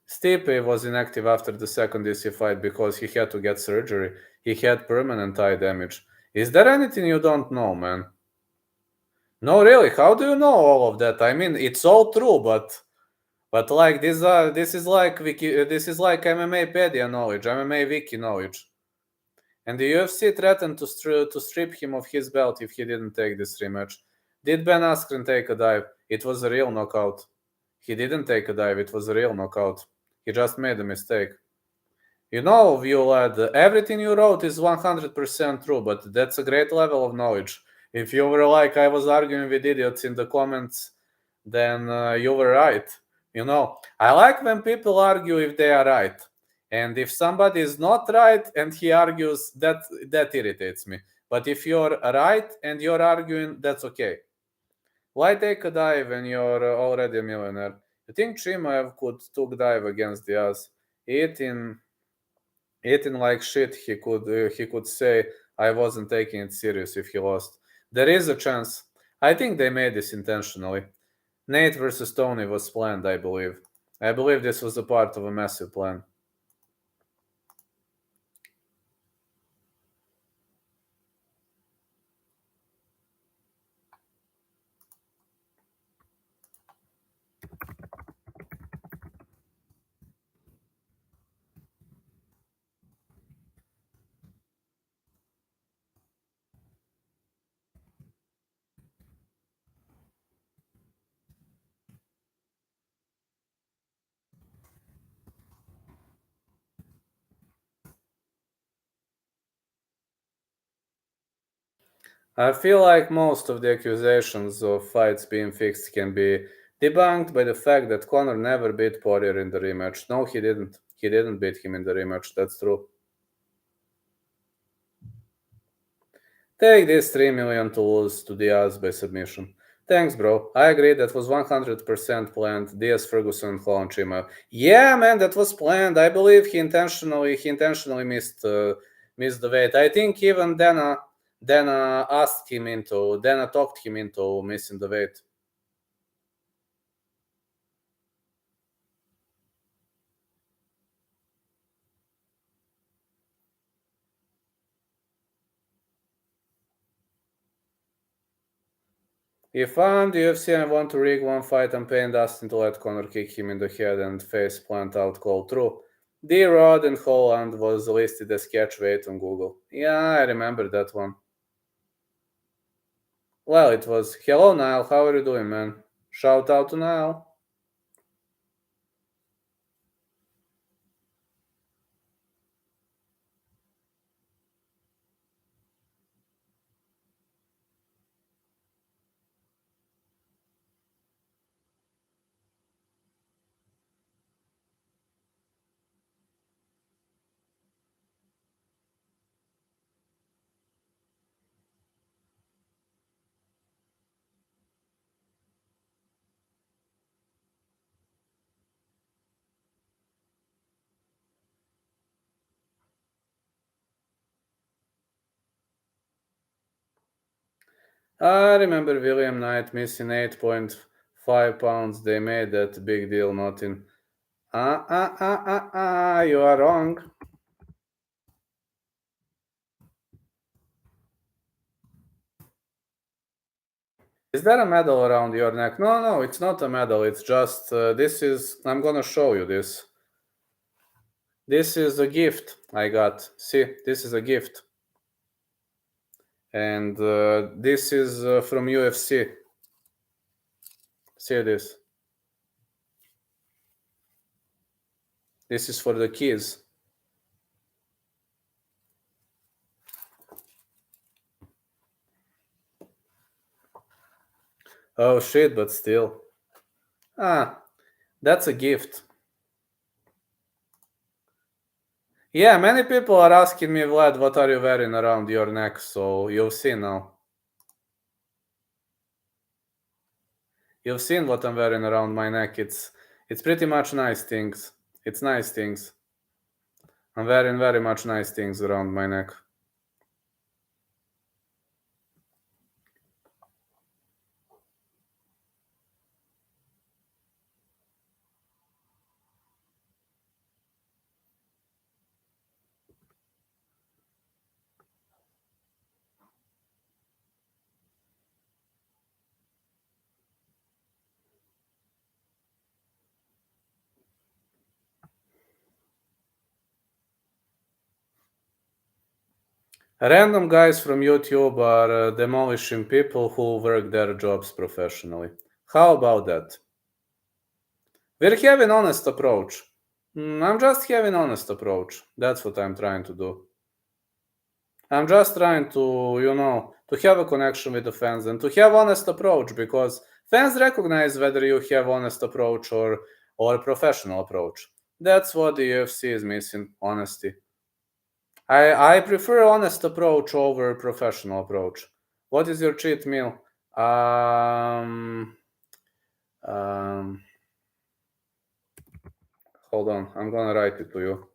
Stipe was inactive after the second DC fight because he had to get surgery. He had permanent eye damage. Is there anything you don't know, man? No, really. How do you know all of that? I mean, it's all true, but like this is like this is like MMApedia knowledge, MMA wiki knowledge. And the UFC threatened to strip him of his belt if he didn't take this rematch. Did Ben Askren take a dive? It was a real knockout. He didn't take a dive. It was a real knockout. He just made a mistake. You know, Violad, everything you wrote is 100% true, but that's a great level of knowledge. If you were like, I was arguing with idiots in the comments, then you were right. You know, I like when people argue if they are right. And if somebody is not right and he argues, that irritates me. But if you're right and you're arguing, that's okay. Why take a dive when you're already a millionaire? You think Chimaev could took dive against Diaz? Eating like shit, he could say I wasn't taking it serious if he lost. There is a chance. I think they made this intentionally. Nate versus Tony was planned, I believe. I believe this was a part of a massive plan. I feel like most of the accusations of fights being fixed can be debunked by the fact that Conor never beat Poirier in the rematch. No, he didn't. He didn't beat him in the rematch. That's true. Take this 3 million to lose to Diaz by submission. Thanks, bro. I agree. That was 100% planned. Diaz, Ferguson, Holland, Chima. Yeah, man, that was planned. I believe he intentionally missed the weight. I think even Dana talked him into missing the weight. If I'm the UFC and I want to rig one fight, I'm paying Dustin to let Conor kick him in the head and face plant out cold. True. D-Rod and Holland was listed as catch weight on Google. Yeah, I remember that one. Well, it was hello Niall, how are you doing, man? Shout out to Niall. I remember William Knight missing 8.5 pounds. They made that a big deal, not in. You are wrong. Is there a medal around your neck? No, it's not a medal. It's just, this is, I'm gonna show you this. This is a gift I got. See, this is a gift. And this is from UFC. See this. This is for the kids. Oh shit, but still. That's a gift. Yeah, many people are asking me, Vlad, what are you wearing around your neck? So you've seen now. You've seen what I'm wearing around my neck. It's pretty much nice things. It's nice things. I'm wearing very much nice things around my neck. Random guys from YouTube are demolishing people who work their jobs professionally. How about that? We're having honest approach. I'm just having honest approach. That's what I'm trying to do. I'm just trying to, to have a connection with the fans and to have honest approach, because fans recognize whether you have honest approach or professional approach. That's what the UFC is missing, honesty. I prefer honest approach over professional approach. What is your cheat meal? Hold on, I'm gonna write it to you.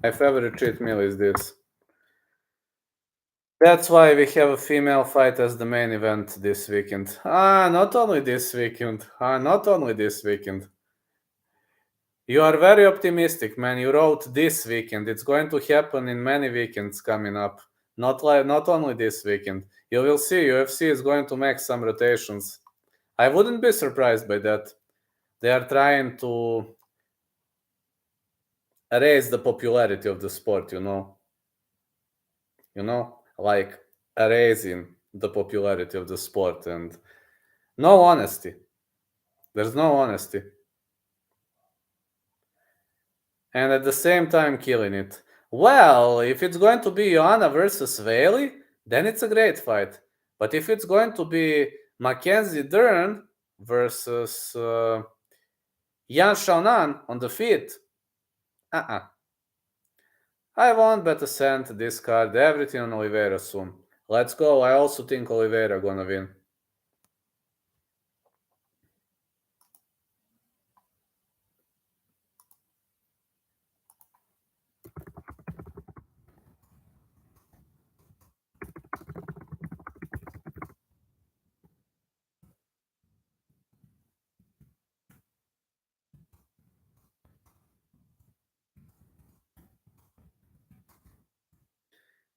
My favorite cheat meal is this. That's why we have a female fight as the main event this weekend. Not only this weekend. Not only this weekend. You are very optimistic, man. You wrote this weekend. It's going to happen in many weekends coming up. Not only this weekend. You will see UFC is going to make some rotations. I wouldn't be surprised by that. They are trying to raise the popularity of the sport, like raising the popularity of the sport, and no honesty. There's no honesty. And at the same time killing it. Well, if it's going to be Joanna versus Bailey, then it's a great fight. But if it's going to be Mackenzie Dern versus Xiaonan on the feet, I won't bet a cent this card. Everything on Oliveira soon. Let's go. I also think Oliveira gonna win.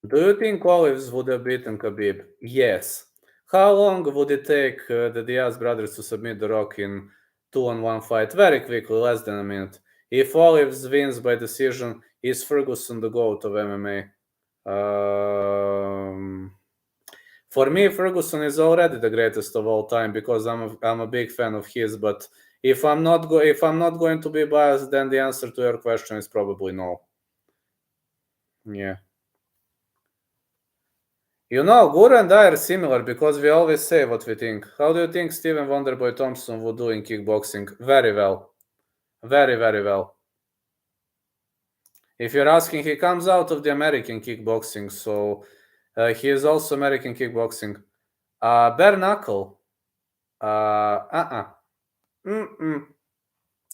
Do you think Olives would have beaten Khabib? Yes. How long would it take the Diaz brothers to submit The Rock in 2-on-1 fight? Very quickly, less than a minute. If Olives wins by decision, is Ferguson the GOAT of MMA? For me, Ferguson is already the greatest of all time because I'm a big fan of his. But if I'm not going to be biased, then the answer to your question is probably no. Yeah. Guru and I are similar because we always say what we think. How do you think Stephen Wonderboy Thompson would do in kickboxing? Very well. Very, very well. If you're asking, he comes out of the American kickboxing, so he is also American kickboxing. Bare knuckle.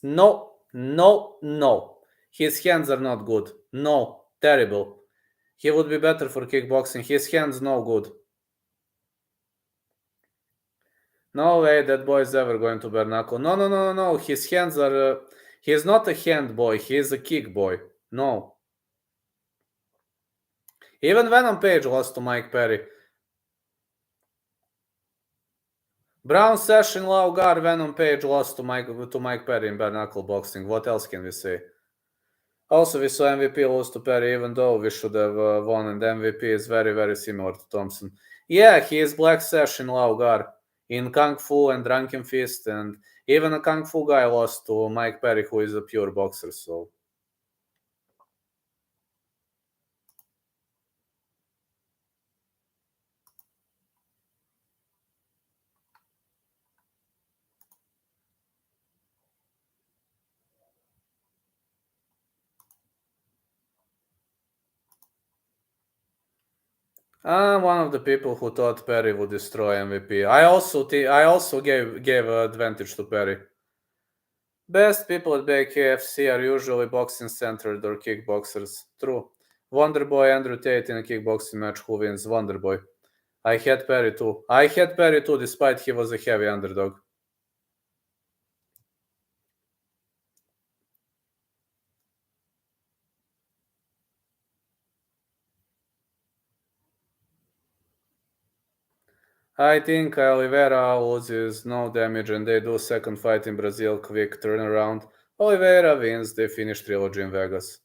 No, no, no. His hands are not good. No, terrible. He would be better for kickboxing. His hands no good. No way that boy is ever going to bare knuckle. No, no, no, no, no. His hands are... he's not a hand boy. He is a kick boy. No. Even Venom Page lost to Mike Perry. Brown Sash in Laugar, Venom Page lost to Mike Perry in bare knuckle boxing. What else can we say? Also, we saw MVP lose to Perry, even though we should have won, and MVP is very, very similar to Thompson. Yeah, he is Black Sash in Laugar, in Kung Fu and Drunken Fist, and even a Kung Fu guy lost to Mike Perry, who is a pure boxer, so... I'm one of the people who thought Perry would destroy MVP. I also gave advantage to Perry. Best people at BKFC are usually boxing-centered or kickboxers. True. Wonderboy Andrew Tate in a kickboxing match. Who wins? Wonderboy. I had Perry too, despite he was a heavy underdog. I think Oliveira loses no damage and they do second fight in Brazil, quick turnaround. Oliveira wins, they finish trilogy in Vegas.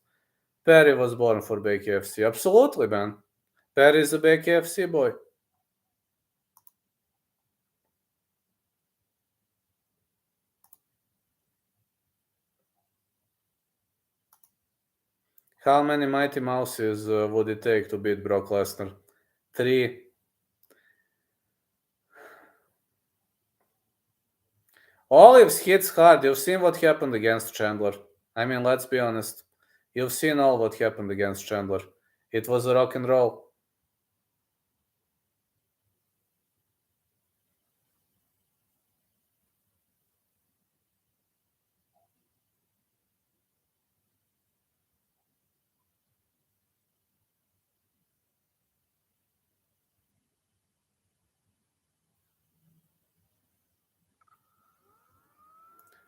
Perry was born for BKFC. Absolutely, man. Perry is a BKFC boy. How many Mighty Mouses would it take to beat Brock Lesnar? 3. Olives hits hard. You've seen what happened against Chandler. I mean, let's be honest. You've seen all what happened against Chandler. It was a rock and roll.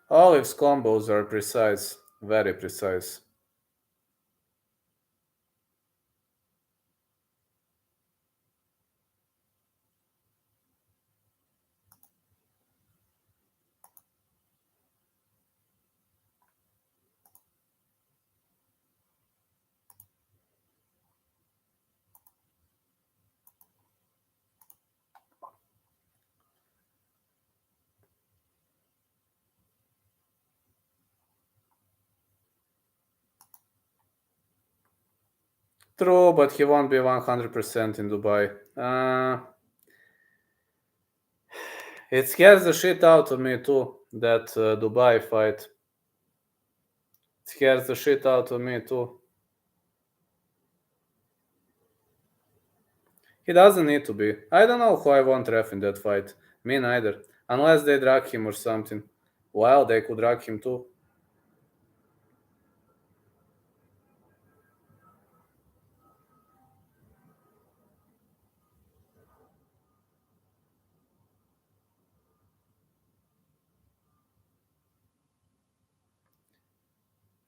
Olive's combos are precise. Very precise. True, but he won't be 100% in Dubai. It scares the shit out of me too, that Dubai fight. It scares the shit out of me too. He doesn't need to be. I don't know who I want ref in that fight. Me neither. Unless they drag him or something. Well, they could drag him too.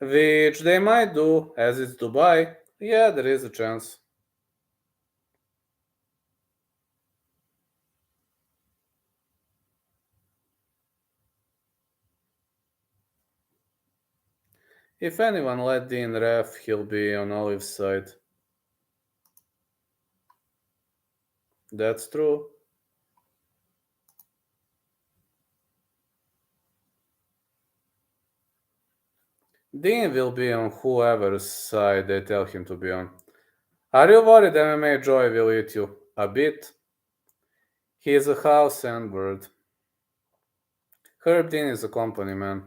Which they might do, as it's Dubai. Yeah, there is a chance. If anyone let in ref, he'll be on Olive's side. That's true. Dean will be on whoever's side they tell him to be on. Are you worried MMA Joy will eat you? A bit. He is a house and bird. Herb Dean is a company man.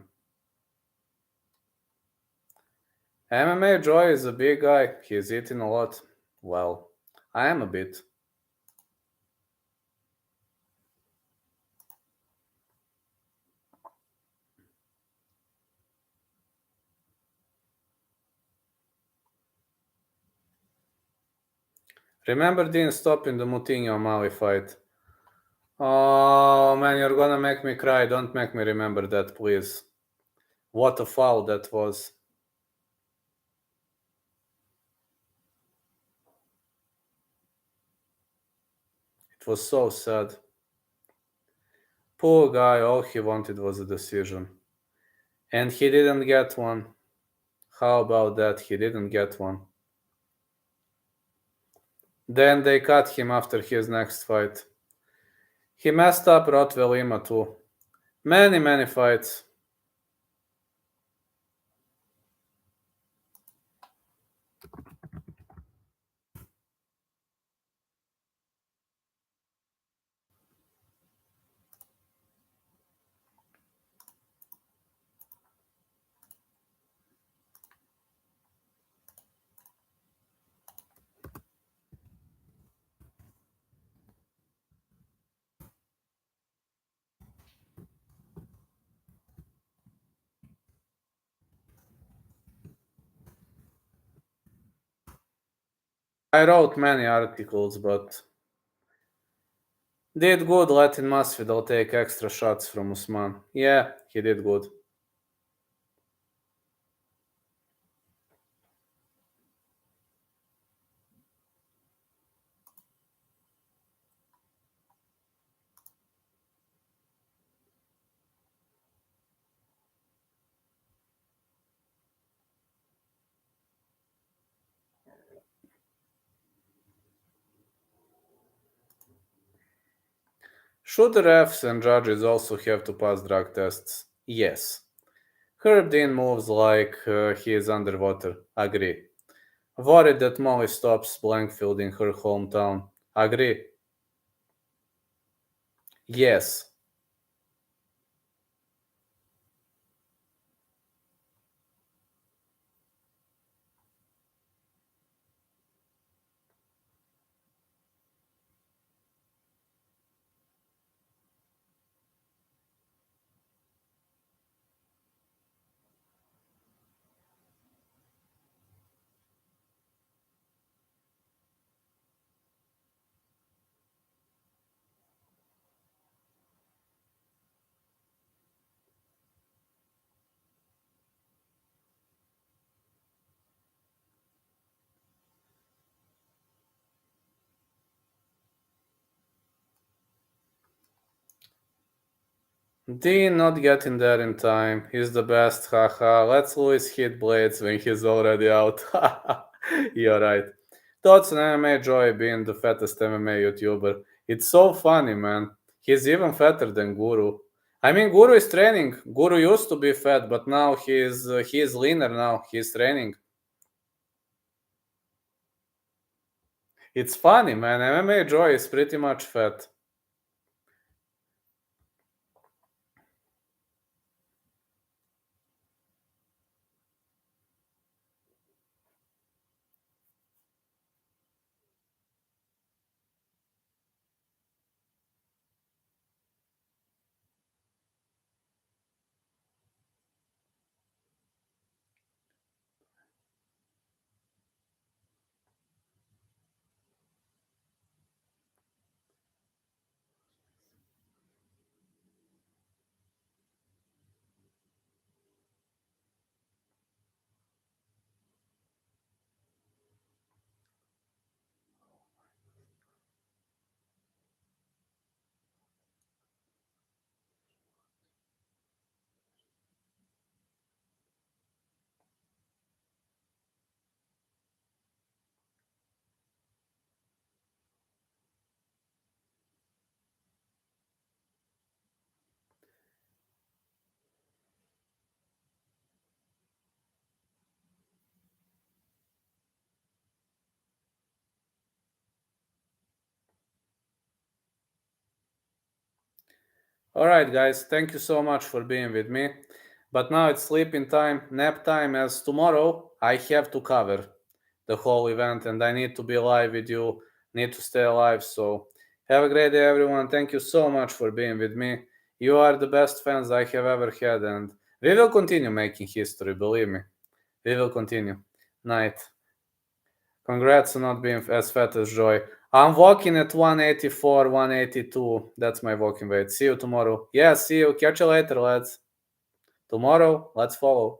MMA Joy is a big guy. He is eating a lot. Well, I am a bit. Remember Dean stopping the Moutinho Mali fight? Oh man, you're gonna make me cry. Don't make me remember that, please. What a foul that was. It was so sad. Poor guy, all he wanted was a decision. And he didn't get one. How about that? He didn't get one. Then they cut him after his next fight. He messed up Rottwell Lima too. Many fights. I wrote many articles, but did good letting Masvidal take extra shots from Usman. Yeah, he did good. Should the refs and judges also have to pass drug tests? Yes. Herb Dean moves like he is underwater. Agree. Worried that Molly stops Blankfield in her hometown. Agree. Yes. Dean not getting there in time. He's the best, haha. Let's Lewis hit Blades when he's already out. You're right. Thoughts on MMA Joy being the fattest MMA YouTuber. It's so funny, man. He's even fatter than Guru. I mean, Guru is training. Guru used to be fat, but now he's leaner now. He's training. It's funny, man. MMA Joy is pretty much fat. All right, guys, thank you so much for being with me. But now it's sleeping time, nap time, as tomorrow I have to cover the whole event and I need to be live with you, need to stay alive. So have a great day, everyone. Thank you so much for being with me. You are the best fans I have ever had, and we will continue making history, believe me. We will continue. Night. Congrats on not being as fat as Joy. I'm walking at 184, 182. That's my walking weight. See you tomorrow. Yeah, see you. Catch you later, lads. Tomorrow, let's follow.